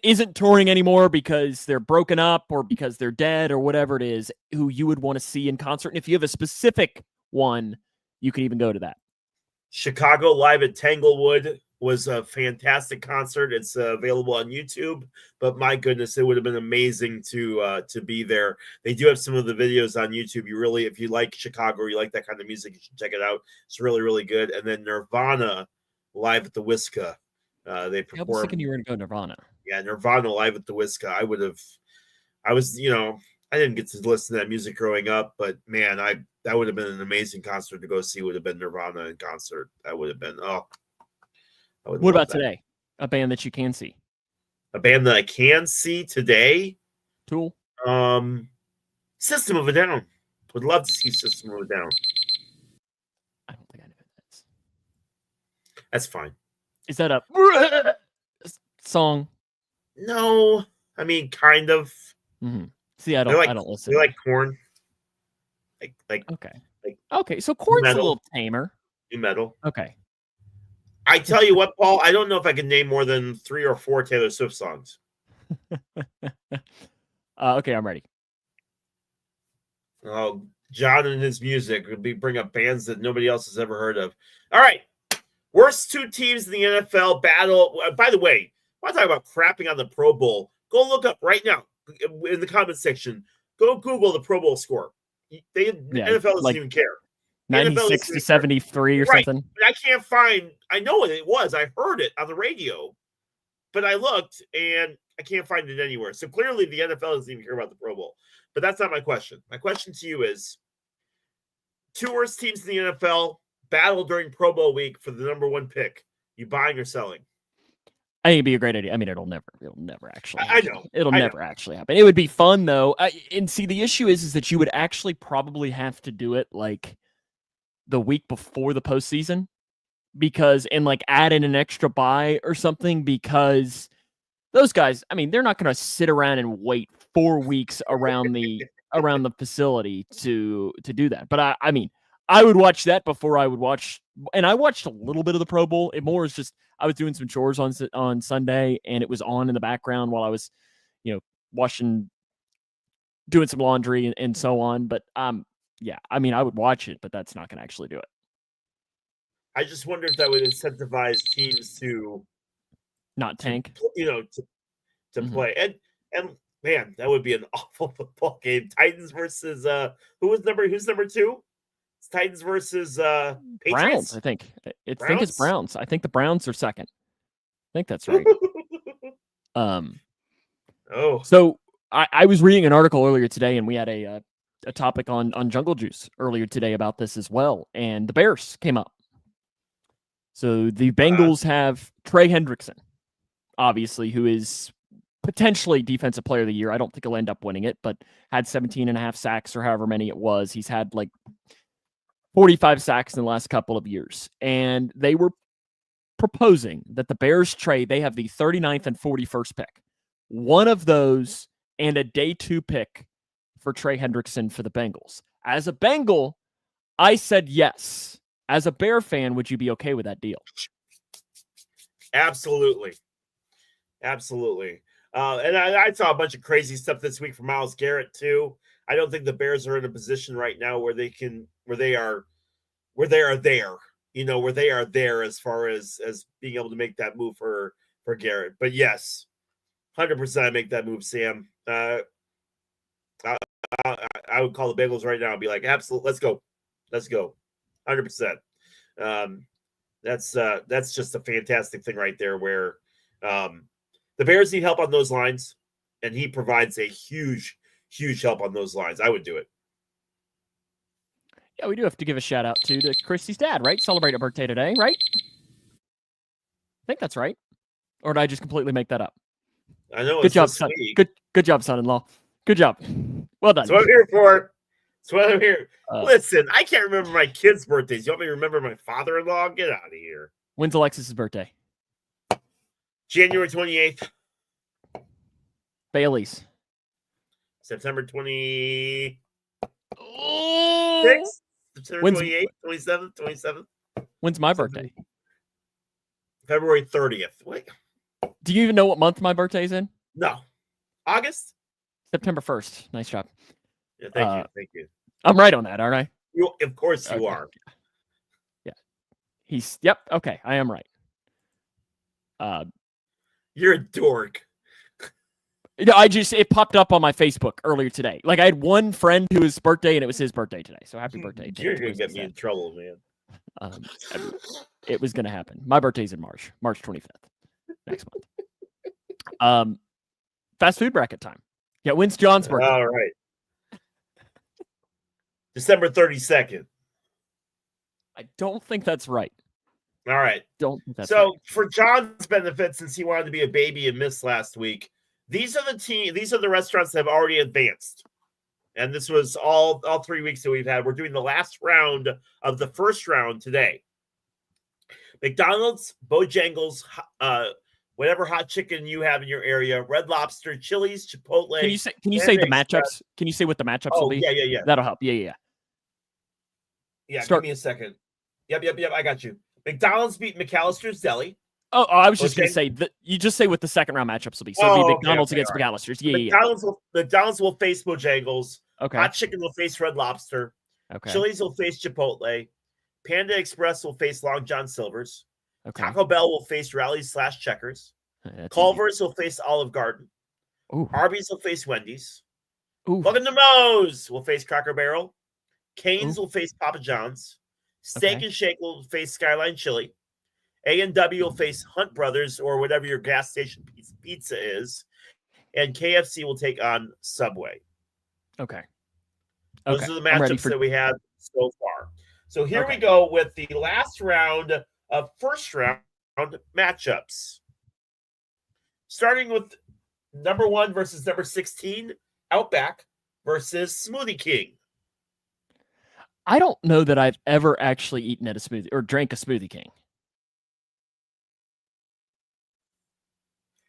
isn't touring anymore because they're broken up or because they're dead or whatever it is, who you would want to see in concert? And if you have a specific one, you can even go to that. Chicago Live at Tanglewood was a fantastic concert. It's available on YouTube, but my goodness, it would have been amazing to be there. They do have some of the videos on YouTube. If you like Chicago or you like that kind of music, you should check it out. It's really, really good. And then Nirvana Live at the Whiska. They performed. I was thinking you were going to go Nirvana. Yeah, Nirvana Live at the Whiska. I didn't get to listen to that music growing up, but man, that would have been an amazing concert to go see. Would have been Nirvana in concert. That would have been What about today? A band that you can see? A band that I can see today? Tool. System of a Down. Would love to see System of a Down. I don't think I know who that is. That's fine. Is that a song? No, I mean kind of. Mm-hmm. See, I don't listen. They like Korn. Okay. So Korn's a little tamer. New metal. Okay. I tell you what, Paul, I don't know if I can name more than 3 or 4 Taylor Swift songs. Okay, I'm ready. Oh, John and his music would bring up bands that nobody else has ever heard of. All right. Worst 2 teams in the NFL battle. By the way, when I talk about crapping on the Pro Bowl, go look up right now in the comment section. Go Google the Pro Bowl score. NFL doesn't even care. 96 to 73 or something. But I can't find. I know what it was. I heard it on the radio, but I looked and I can't find it anywhere. So clearly, the NFL doesn't even care about the Pro Bowl. But that's not my question. My question to you is: 2 worst teams in the NFL battle during Pro Bowl week for the number 1 pick. You buying or selling? I think it'd be a great idea. I mean, it'll never actually happen. I know. It'll never actually happen. It would be fun though. And see, the issue is that you would actually probably have to do it like the week before the postseason and like add in an extra bye or something, because those guys, I mean, they're not going to sit around and wait 4 weeks around the facility to do that. But I mean, I would watch that before I would watch, and I watched a little bit of the Pro Bowl. It more is just I was doing some chores on Sunday, and it was on in the background while I was, washing, doing some laundry and so on. But yeah, I mean, I would watch it, but that's not going to actually do it. I just wonder if that would incentivize teams to not tank, to play. And man, that would be an awful football game. Titans versus who's number 2? It's Titans versus Patriots? Browns, I think. I think it's Browns. I think the Browns are second. I think that's right. So I was reading an article earlier today, and we had a topic on Jungle Juice earlier today about this as well, and the Bears came up. So the Bengals have Trey Hendrickson, obviously, who is potentially Defensive Player of the Year. I don't think he'll end up winning it, but had 17.5 sacks or however many it was. He's had like 45 sacks in the last couple of years. And they were proposing that the Bears trade, they have the 39th and 41st pick. One of those and a day 2 pick for Trey Hendrickson for the Bengals. As a Bengal, I said yes. As a Bear fan, would you be okay with that deal? Absolutely. Absolutely. And I saw a bunch of crazy stuff this week from Myles Garrett too. I don't think the Bears are in a position right now where they are there as far as being able to make that move for Garrett. But yes, 100% I make that move, Sam. I would call the Bengals right now and be like, absolutely, let's go. 100%. That's just a fantastic thing right there where the Bears need help on those lines, and he provides a huge help on those lines. I would do it. Yeah, we do have to give a shout out to Christy's dad, right? Celebrate a birthday today, right? I think that's right. Or did I just completely make that up? I know. Good job, son. Good job, son-in-law. Good job. Well done. That's what I'm here for. That's what I'm here. Listen, I can't remember my kids' birthdays. You want me to remember my father-in-law? Get out of here. When's Alexis's birthday? January 28th. Bailey's. September 26th. September 28th, 27th, 27th. When's my birthday? February 30th. Wait. Do you even know what month my birthday's in? No. August? September 1st. Nice job. Yeah, thank you. I'm right on that, aren't I? Of course you are. Yeah. Yep. Okay. I am right. You're a dork. It popped up on my Facebook earlier today. Like I had one friend whose birthday and it was his birthday today. So happy birthday. You're going to get me in trouble, man. It was going to happen. My birthday's in March 25th, next month. Fast food bracket time. Yeah. When's John's birthday? All right. December 32nd. I don't think that's right. All right. Don't think that's right. So for John's benefit, since he wanted to be a baby and missed last week, these are the restaurants that have already advanced. And this was all 3 weeks that we've had. We're doing the last round of the first round today. McDonald's, Bojangles, whatever hot chicken you have in your area, Red Lobster, Chili's, Chipotle. Can you say the matchups? Can you say what the matchups will be? Yeah. That'll help. Yeah. Yeah, give me a second. Yep, I got you. McDonald's beat McAllister's Deli. Oh, I was just going to say that you just say what the second round matchups will be. So it'll be McDonald's against McAllister's. McDonald's will face Bojangles. Okay. Hot Chicken will face Red Lobster. Okay. Chili's will face Chipotle. Panda Express will face Long John Silver's. Okay. Taco Bell will face Rally's/Checkers. Culver's will face Olive Garden. Ooh. Arby's will face Wendy's. Ooh. Look at the Moe's will face Cracker Barrel. Cane's will face Papa John's. Steak and Shake will face Skyline Chili. A&W will face Hunt Brothers or whatever your gas station pizza is. And KFC will take on Subway. Okay. Those are the matchups that we have so far. So here we go with the last round of first round matchups. Starting with number 1 versus number 16, Outback versus Smoothie King. I don't know that I've ever actually eaten at a smoothie or drank a Smoothie King.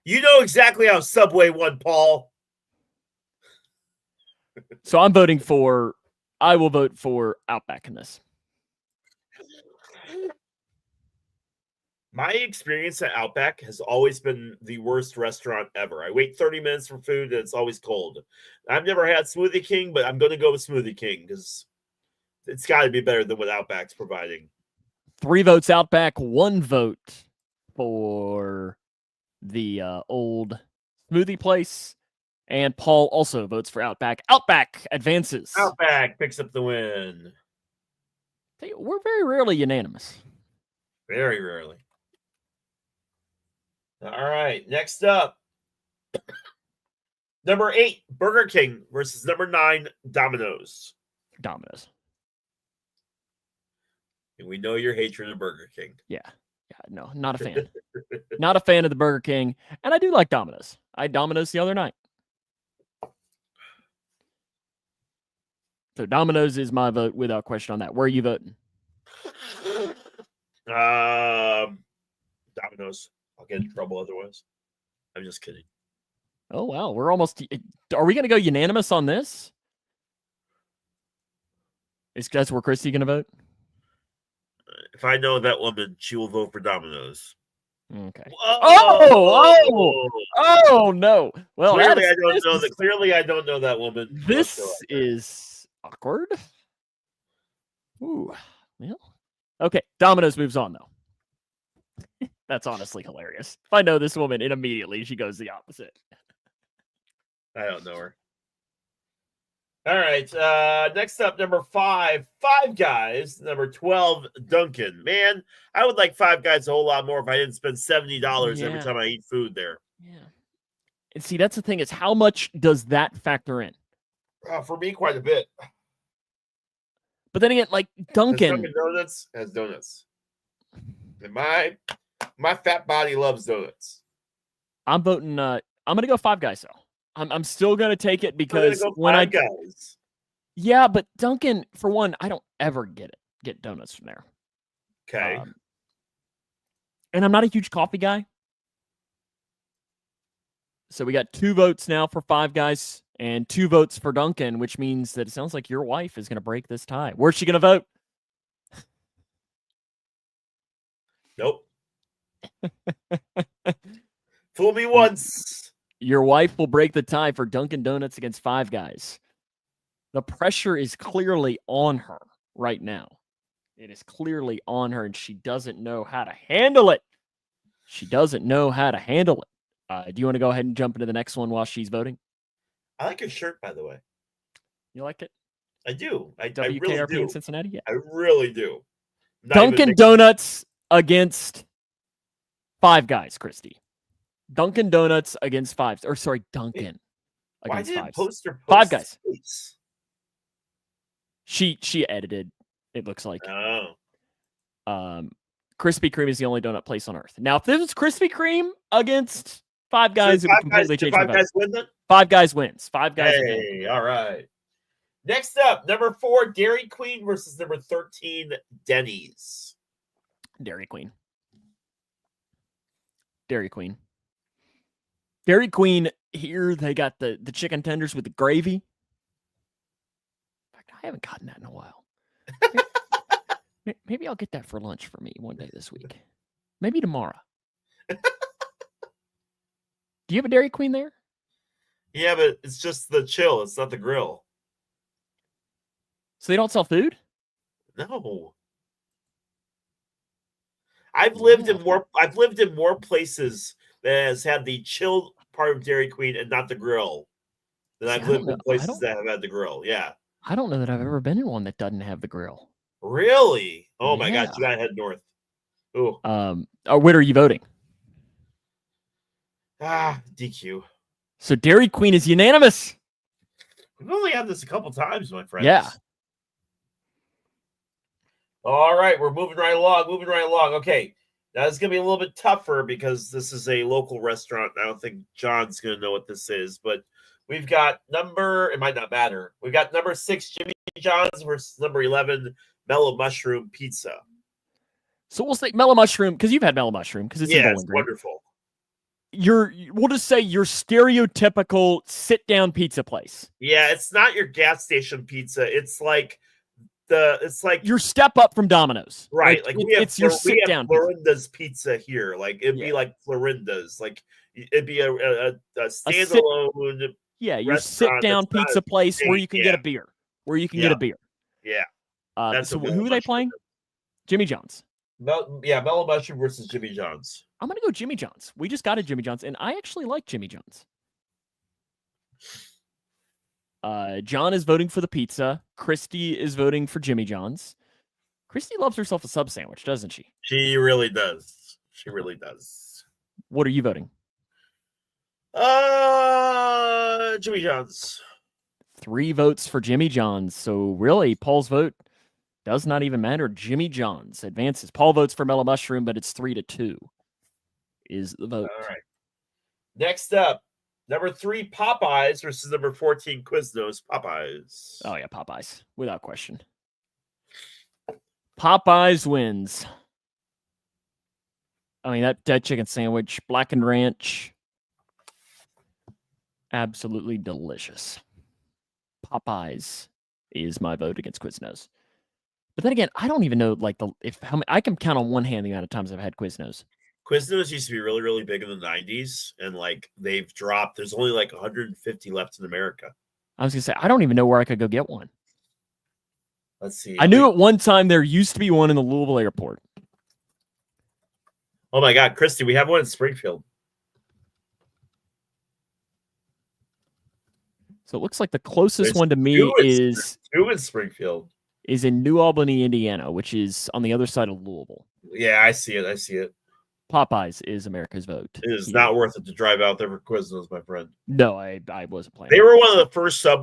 You know exactly how Subway won, Paul. So I will vote for Outback in this. My experience at Outback has always been the worst restaurant ever. I wait 30 minutes for food and it's always cold. I've never had Smoothie King, but I'm going to go with Smoothie King because it's got to be better than what Outback's providing. 3 votes Outback, 1 vote for the old smoothie place. And Paul also votes for Outback. Outback advances. Outback picks up the win. We're very rarely unanimous. Very rarely. All right, next up. Number 8, Burger King versus number 9, Domino's. Domino's. And we know your hatred of Burger King. Yeah, no, not a fan. Not a fan of the Burger King. And I do like Domino's. I had Domino's the other night. So Domino's is my vote without question on that. Where are you voting? Domino's. I'll get in trouble otherwise. I'm just kidding. Oh, wow. We're almost... Are we going to go unanimous on this? That's where Christy going to vote? If I know that woman, she will vote for Domino's. Okay. Oh, no. Well, clearly I don't know that woman. This is awkward. Ooh. Well. Okay. Domino's moves on, though. That's honestly hilarious. If I know this woman, and immediately she goes the opposite. I don't know her. All right. Next up, number 5, Five Guys. Number 12, Dunkin'. Man, I would like Five Guys a whole lot more if I didn't spend $70 every time I eat food there. Yeah. And see, that's the thing is, how much does that factor in? For me, quite a bit. But then again, like Dunkin' Donuts has donuts. And my fat body loves donuts. I'm voting. I'm gonna go Five Guys though. I'm still gonna take it because Five Guys. Yeah, but Dunkin', for one, I don't ever get donuts from there. Okay. And I'm not a huge coffee guy. So we got 2 votes now for Five Guys and 2 votes for Dunkin', which means that it sounds like your wife is gonna break this tie. Where's she gonna vote? Nope. Fool me once. Your wife will break the tie for Dunkin' Donuts against Five Guys. The pressure is clearly on her right now. It is clearly on her, and she doesn't know how to handle it. Do you want to go ahead and jump into the next one while she's voting? I like your shirt, by the way. You like it? I do. I WKRP really do. in Cincinnati? Yeah. I really do. Dunkin' Donuts against Five Guys, Christy. Dunkin' Donuts against Fives. Or sorry, Dunkin' against Fives. Poster Five Guys. Face? She edited, it looks like. Oh. Krispy Kreme is the only donut place on earth. Now, if this was Krispy Kreme against Five Guys, it would completely change my vote. 5 Guys win then? 5 Guys wins. 5 Guys Hey, all right. Next up, number 4, Dairy Queen versus number 13, Denny's. Dairy Queen. Dairy Queen, here they got the chicken tenders with the gravy. In fact, I haven't gotten that in a while. Maybe I'll get that for lunch for me one day this week. Maybe tomorrow. Do you have a Dairy Queen there? Yeah, but it's just the chill. It's not the grill. So they don't sell food? No. I've lived in more places that has had the chill part of Dairy Queen and not the grill than I've lived in places that have had the grill. Yeah. I don't know that I've ever been in one that doesn't have the grill. Really? Oh my gosh, you gotta head north. Ooh. Where are you voting? DQ. So Dairy Queen is unanimous. We've only had this a couple times, my friends. Yeah. All right, we're moving right along. Okay. Now it's gonna be a little bit tougher because this is a local restaurant. I don't think John's gonna know what this is, but we've got it might not matter. We've got number 6, Jimmy John's versus number 11, Mellow Mushroom Pizza. So we'll say Mellow Mushroom, because you've had Mellow Mushroom, because it's in Bowling it's Green. Wonderful. we'll just say your stereotypical sit down pizza place. Yeah, it's not your gas station pizza. It's like your step up from Domino's. Right. Like we have sit down Florinda's pizza here. Like it'd be like Florinda's. Like it'd be a standalone. Your sit down pizza place where you can get a beer. Get a beer. Yeah. So who are they playing? Jimmy John's. Mellow Mushroom versus Jimmy John's. I'm gonna go Jimmy John's. We just got a Jimmy John's, and I actually like Jimmy John's. John is voting for the pizza. Christy is voting for Jimmy John's. Christy loves herself a sub sandwich, doesn't she? She really does. She really does. What are you voting? Jimmy John's. 3 votes for Jimmy John's. So really, Paul's vote does not even matter. Jimmy John's advances. Paul votes for Mellow Mushroom, but it's 3-2 is the vote. All right. Next up, number 3, Popeyes versus number 14, Quiznos. Popeyes. Oh, yeah, Popeyes. Without question. Popeyes wins. I mean, that chicken sandwich, blackened ranch, absolutely delicious. Popeyes is my vote against Quiznos. But then again, I don't even know I can count on one hand the amount of times I've had Quiznos. Quiznos used to be really, really big in the 90s, and they've dropped. There's only 150 left in America. I was gonna say I don't even know where I could go get one. Let's see. I knew at one time there used to be one in the Louisville airport. Oh my God, Christy, we have one in Springfield. So it looks like the closest one to me is 2 in Springfield. Is in New Albany, Indiana, which is on the other side of Louisville. Yeah, I see it. Popeyes is America's vote. It is not worth it to drive out there for Quiznos, my friend. No, I wasn't planning. They were one of the first sub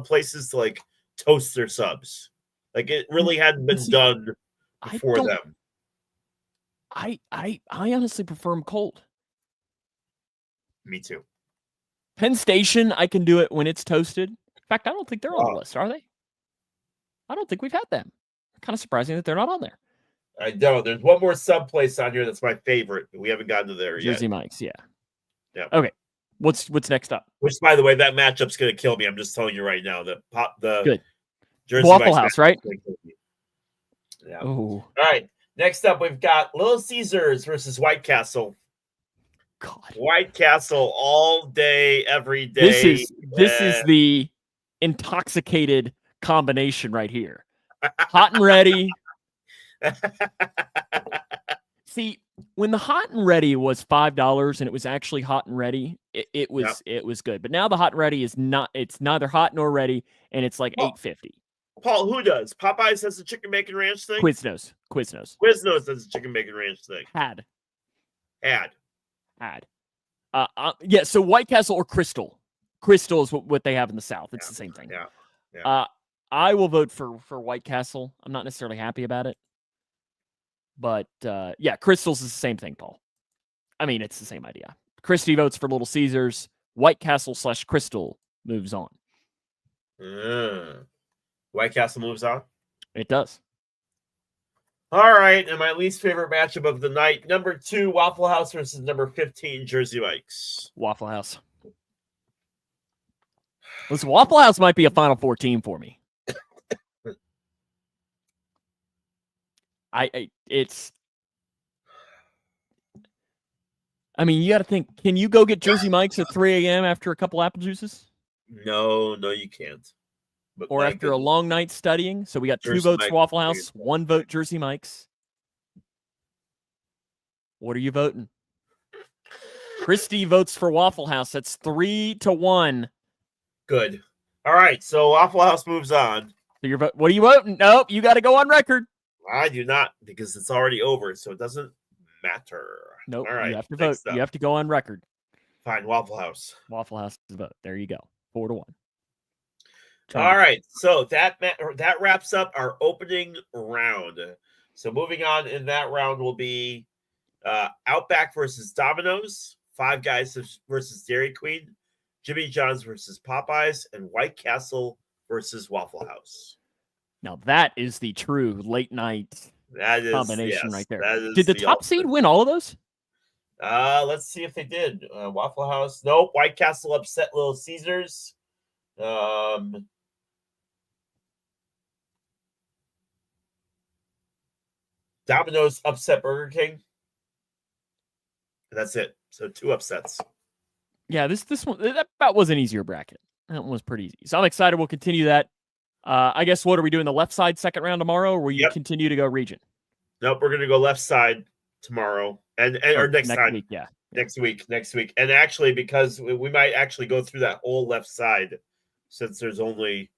places to toast their subs. It really hadn't been done before them. I honestly prefer them cold. Me too. Penn Station, I can do it when it's toasted. In fact, I don't think they're on the list, are they? I don't think we've had them. Kind of surprising that they're not on there. I know. There's one more sub place on here that's my favorite, but we haven't gotten to there yet. Jersey Mike's, yeah. Okay. What's next up? Which, by the way, that matchup's going to kill me. I'm just telling you right now. Good. Jersey Waffle Mike's House, right? Yeah. Oh. All right. Next up, we've got Little Caesars versus White Castle. God. White Castle all day, every day. This is the intoxicated combination right here. Hot and ready. See, when the hot and ready was $5 and it was actually hot and ready, it was good. But now the hot and ready is not. It's neither hot nor ready, and it's $8.50. Paul, who does? Popeyes has the chicken bacon ranch thing. Quiznos does the chicken bacon ranch thing. Had. So White Castle or Crystal. Crystal is what they have in the South. It's the same thing. Yeah. I will vote for White Castle. I'm not necessarily happy about it. But, Crystal's is the same thing, Paul. I mean, it's the same idea. Christy votes for Little Caesars. White Castle / Crystal moves on. White Castle moves on? It does. All right, and my least favorite matchup of the night, number 2, Waffle House versus number 15, Jersey Mike's. Waffle House. Listen, Waffle House might be a Final Four team for me. You got to think, can you go get Jersey Mike's at 3 a.m. after a couple apple juices? No, you can't. But or after a long night studying? So we got Jersey 2 votes for Waffle House, 1 vote Jersey Mike's. What are you voting? Christy votes for Waffle House. That's 3-1. Good. All right, so Waffle House moves on. So what are you voting? Nope, you got to go on record. I do not, because it's already over, so it doesn't matter. Nope. All right, you have to vote. You have to go on record. Fine, Waffle House. Waffle House is vote. There you go. 4-1. All right, so that wraps up our opening round. So moving on in that round will be Outback versus Domino's, Five Guys versus Dairy Queen, Jimmy John's versus Popeyes, and White Castle versus Waffle House. Now that is the true late night combination right there. Did the top seed win all of those? Let's see if they did. Waffle House. Nope. White Castle upset Little Caesars. Domino's upset Burger King. That's it. So 2 upsets. Yeah, this one that was an easier bracket. That one was pretty easy. So I'm excited. We'll continue that. I guess what are we doing? The left side second round tomorrow, or will you continue to go region? Nope, we're gonna go left side tomorrow and or next time. Week, yeah. Next week. And actually, because we might actually go through that whole left side, since there's only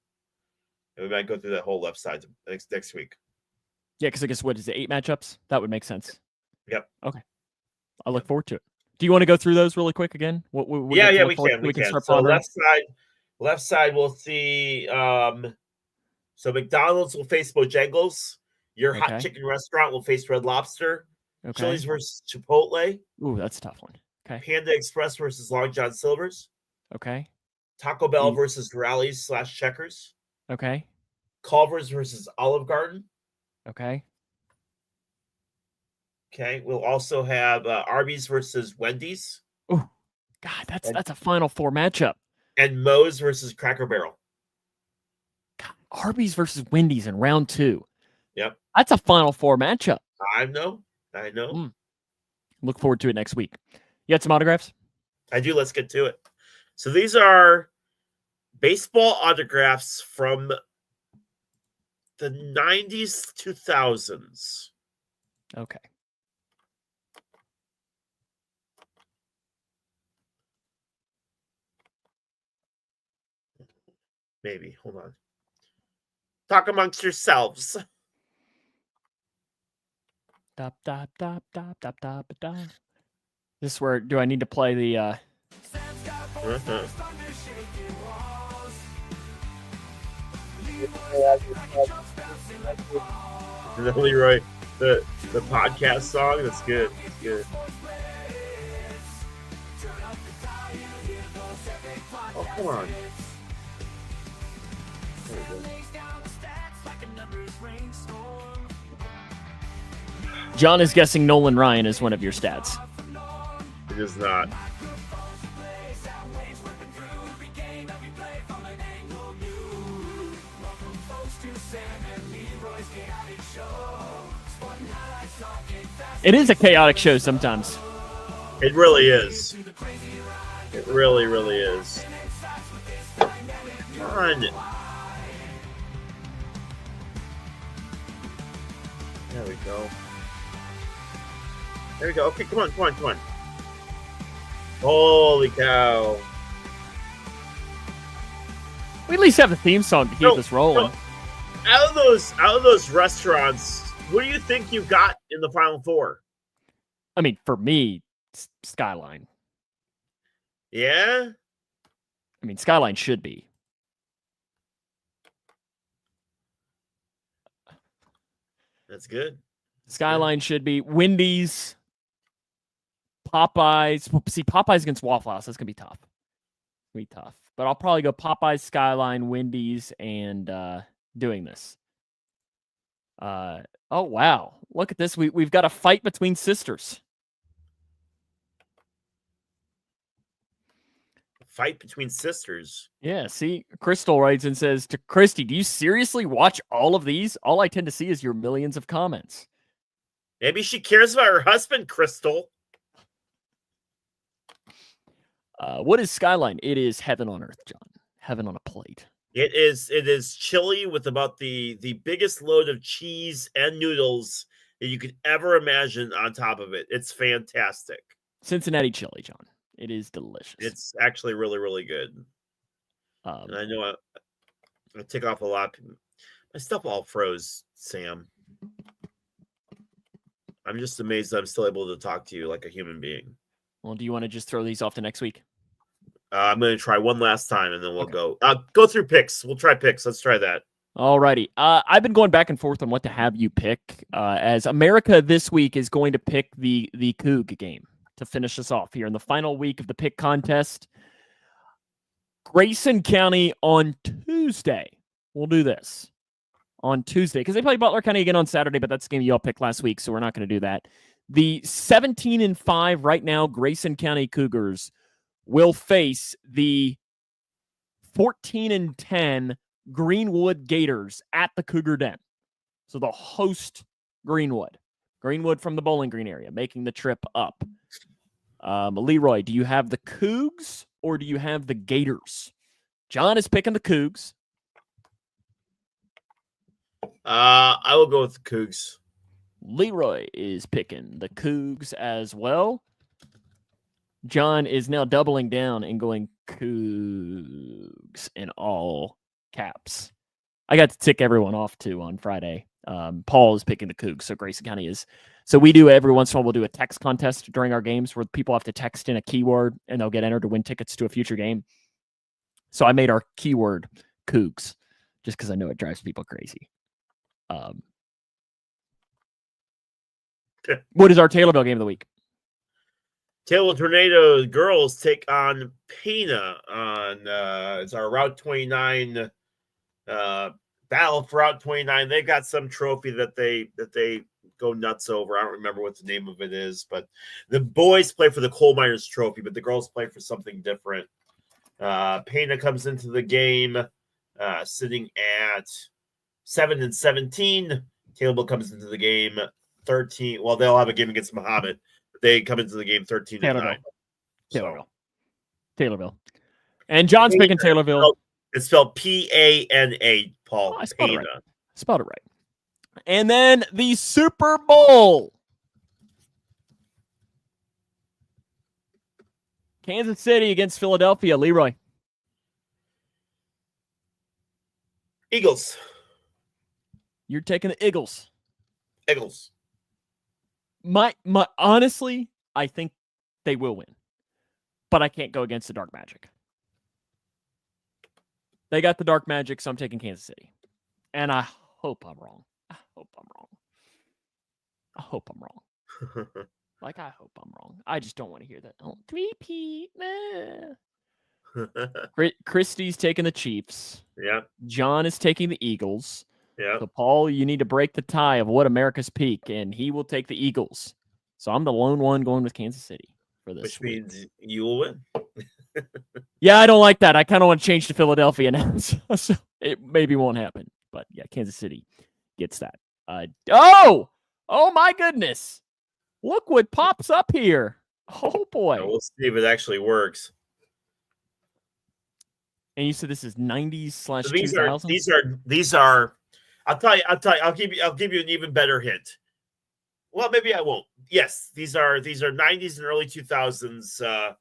we might go through that whole left side next week. Yeah, because I guess what is it, 8 matchups? That would make sense. Yep. Okay. I look forward to it. Do you want to go through those really quick again? We can. We can. Start so left side, we'll see. So McDonald's will face Bojangles. Your hot chicken restaurant will face Red Lobster. Okay. Chili's versus Chipotle. Ooh, that's a tough one. Okay. Panda Express versus Long John Silver's. Okay. Taco Bell versus Rallies / Checkers. Okay. Culver's versus Olive Garden. Okay. Okay. We'll also have Arby's versus Wendy's. Oh, God, that's a Final Four matchup. And Moe's versus Cracker Barrel. God, Arby's versus Wendy's in round 2. Yep. That's a Final Four matchup. I know. Look forward to it next week. You had some autographs? I do. Let's get to it. So these are baseball autographs from the 90s, 2000s. Okay. Maybe. Hold on. Talk amongst yourselves. Dop, dop, dop, dop, dop, dop, dop. This is where, do I need to play the Leroy, the podcast song? That's good. That's good. Oh, come on. John is guessing Nolan Ryan is one of your stats. It is not. It is a chaotic show sometimes. It really is. It really, really is. Come on. There we go. There we go. Okay, come on. Holy cow. We at least have a theme song to keep us rolling. Out of those restaurants, what do you think you got in the Final Four? I mean, for me, Skyline. Yeah? I mean, Skyline should be. That's good. Skyline should be. Wendy's. Popeyes. See, Popeyes against Waffle House. That's going to be tough. But I'll probably go Popeyes, Skyline, Wendy's, and doing this. Oh, wow. Look at this. We've got a fight between sisters. Fight between sisters? Yeah, see, Crystal writes and says to Christy, do you seriously watch all of these? All I tend to see is your millions of comments. Maybe she cares about her husband, Crystal. What is Skyline? It is heaven on earth, John. Heaven on a plate. It is chili with about the biggest load of cheese and noodles that you could ever imagine on top of it. It's fantastic. Cincinnati chili, John. It is delicious. It's actually really, really good. And I know I take off a lot. My stuff all froze, Sam. I'm just amazed that I'm still able to talk to you like a human being. Well, do you want to just throw these off to next week? I'm going to try one last time, and then we'll go through picks. We'll try picks. Let's try that. All righty. I've been going back and forth on what to have you pick, as America this week is going to pick the Coug game to finish us off here in the final week of the pick contest. Grayson County on Tuesday. We'll do this on Tuesday because they play Butler County again on Saturday, but that's the game you all picked last week, so we're not going to do that. The 17-5 right now Grayson County Cougars will face the 14-10 Greenwood Gators at the Cougar Den. So the host Greenwood from the Bowling Green area, making the trip up. Leroy, do you have the Cougs or do you have the Gators? John is picking the Cougs. I will go with the Cougs. Leroy is picking the Cougs as well. John is now doubling down and going Cougs in all caps. I got to tick everyone off too on Friday. Paul is picking the Cougs, so Grayson County is. So we do every once in a while, we'll do a text contest during our games where people have to text in a keyword and they'll get entered to win tickets to a future game. So I made our keyword Cougs just because I know it drives people crazy. What is our Taylorville game of the week? Taylorville Tornado girls take on Pena on it's our Route 29 battle for Route 29. They got some trophy that they go nuts over. I don't remember what the name of it is, but the boys play for the Coal Miners Trophy, but the girls play for something different. Pena comes into the game sitting at 7-17. Taylorville comes into the game 13. Well, they'll have a game against Muhammad, but they come into the game 13-9. Taylorville. And John's picking Taylorville. It's spelled P-A-N-A, Paul. Oh, I spelled it right. Spelled it right. And then the Super Bowl. Kansas City against Philadelphia. Leroy. Eagles. You're taking the Eagles. Eagles. My honestly, I think they will win. But I can't go against the Dark Magic. They got the Dark Magic, so I'm taking Kansas City. And I hope I'm wrong. I hope I'm wrong. Like, I hope I'm wrong. I just don't want to hear that. Oh, three-peat. Christie's taking the Chiefs. Yeah. John is taking the Eagles. Yeah. So, Paul, you need to break the tie of what America's peak, and he will take the Eagles. So I'm the lone one going with Kansas City for this. Which means you will win. Yeah, I don't like that. I kind of want to change to Philadelphia now. So it maybe won't happen. But yeah, Kansas City gets that. Oh my goodness. Look what pops up here. Oh boy. We'll see if it actually works. And you said this is 90s/2000s? These are I'll give you an even better hint. Well, maybe I won't. Yes, these are 90s and early 2000s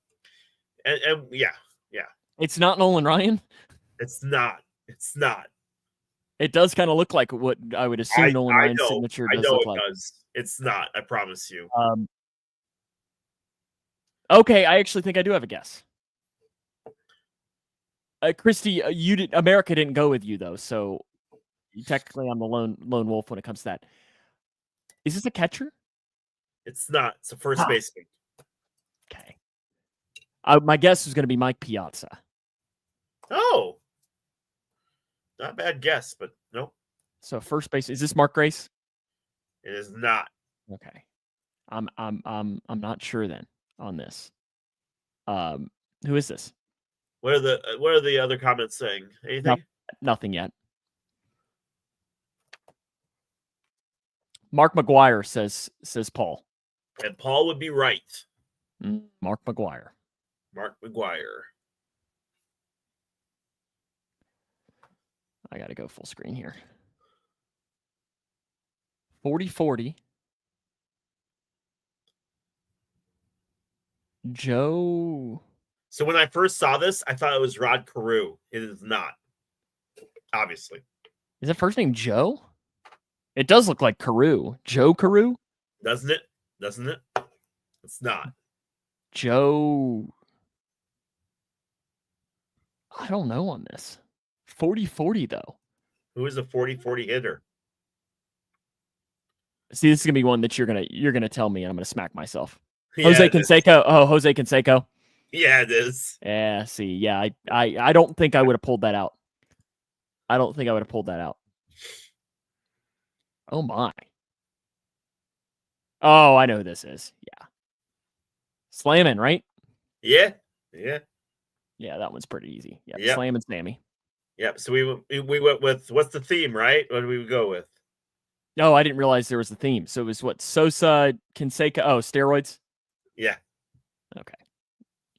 and yeah. It's not Nolan Ryan? It's not. It does kind of look like what I would assume Nolan Ryan's signature does look like. Does. It's not, I promise you. Okay, I actually think I do have a guess. Christy, America didn't go with you though, so technically I'm the lone wolf when it comes to that. Is this a catcher? It's not. It's a first baseman. Okay. My guess is going to be Mike Piazza. Oh, not a bad guess, but nope. So first base, is this Mark Grace? It is not. Okay. I'm not sure then on this. Who is this? What are the other comments saying? Anything? Nothing yet. Mark McGuire says Paul. And Paul would be right. Mark McGuire. I got to go full screen here. 40-40. Joe. So when I first saw this, I thought it was Rod Carew. It is not. Obviously. Is that first name Joe? It does look like Carew. Joe Carew? Doesn't it? It's not. Joe. I don't know on this. 40-40 though. Who is a 40-40 hitter? See, this is gonna be one that you're gonna tell me, and I'm gonna smack myself. Yeah, Jose Canseco. Oh, Jose Canseco. Yeah, it is. Yeah. See, yeah, I don't think I would have pulled that out. Oh my. Oh, I know who this is. Yeah. Slamming, right? Yeah. Yeah, that one's pretty easy. Yeah, Yep. Slam and Sammy. Yep. So we went with what's the theme, right? What did we go with? No, I didn't realize there was a theme. So it was what? Sosa, Canseco. Oh, steroids? Yeah. Okay.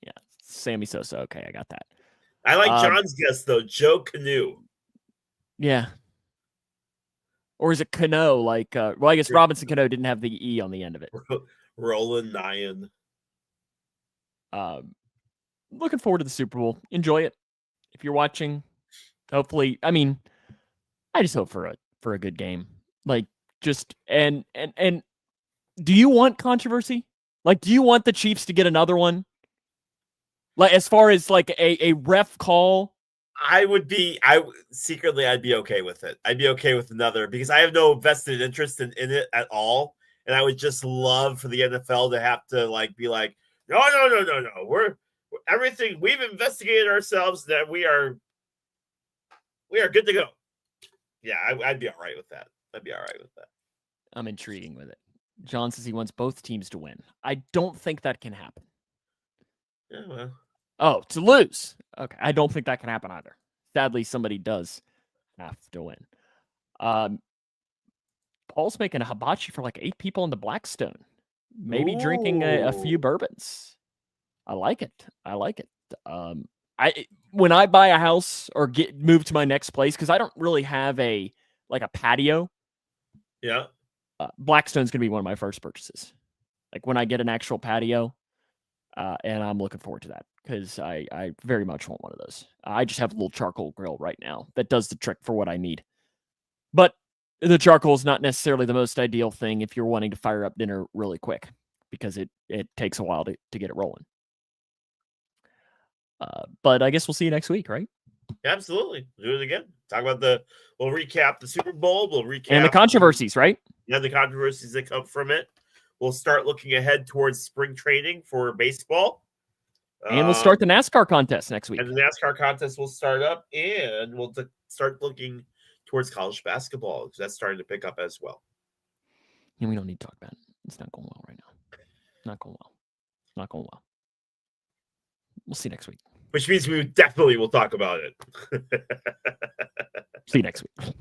Yeah. Sammy Sosa. Okay, I got that. I like John's guess though. Joe Canoe. Yeah. Or is it Cano? Like, well, I guess Robinson Cano didn't have the E on the end of it. Roland Nyan. Looking forward to the Super Bowl. Enjoy it. If you're watching, hopefully, I mean, I just hope for a good game. Like, just and do you want controversy? Like, do you want the Chiefs to get another one? Like, as far as like a ref call, I'd be okay with it. I'd be okay with another because I have no vested interest in it at all. And I would just love for the NFL to have to like be like, no. We're everything we've investigated ourselves that we are good to go. Yeah, I'd be all right with that. I'd be all right with that. I'm intriguing with it. John says he wants both teams to win. I don't think that can happen. Yeah, well. Oh, to lose. Okay. I don't think that can happen either. Sadly, somebody does have to win. Paul's making a hibachi for like 8 people in the Blackstone. Maybe drinking a few bourbons. I like it. When I buy a house or move to my next place, because I don't really have a patio. Yeah. Blackstone's gonna be one of my first purchases. Like when I get an actual patio, and I'm looking forward to that because I very much want one of those. I just have a little charcoal grill right now that does the trick for what I need. But the charcoal is not necessarily the most ideal thing if you're wanting to fire up dinner really quick because it takes a while to get it rolling. But I guess we'll see you next week, right? Absolutely. We'll do it again. We'll recap the Super Bowl. We'll recap and the controversies, right? Yeah, the controversies that come from it. We'll start looking ahead towards spring training for baseball. And we'll start the NASCAR contest next week. And the NASCAR contest will start up, and we'll start looking towards college basketball because that's starting to pick up as well. And we don't need to talk about it. It's not going well right now. Not going well. We'll see you next week. Which means we definitely will talk about it. See you next week.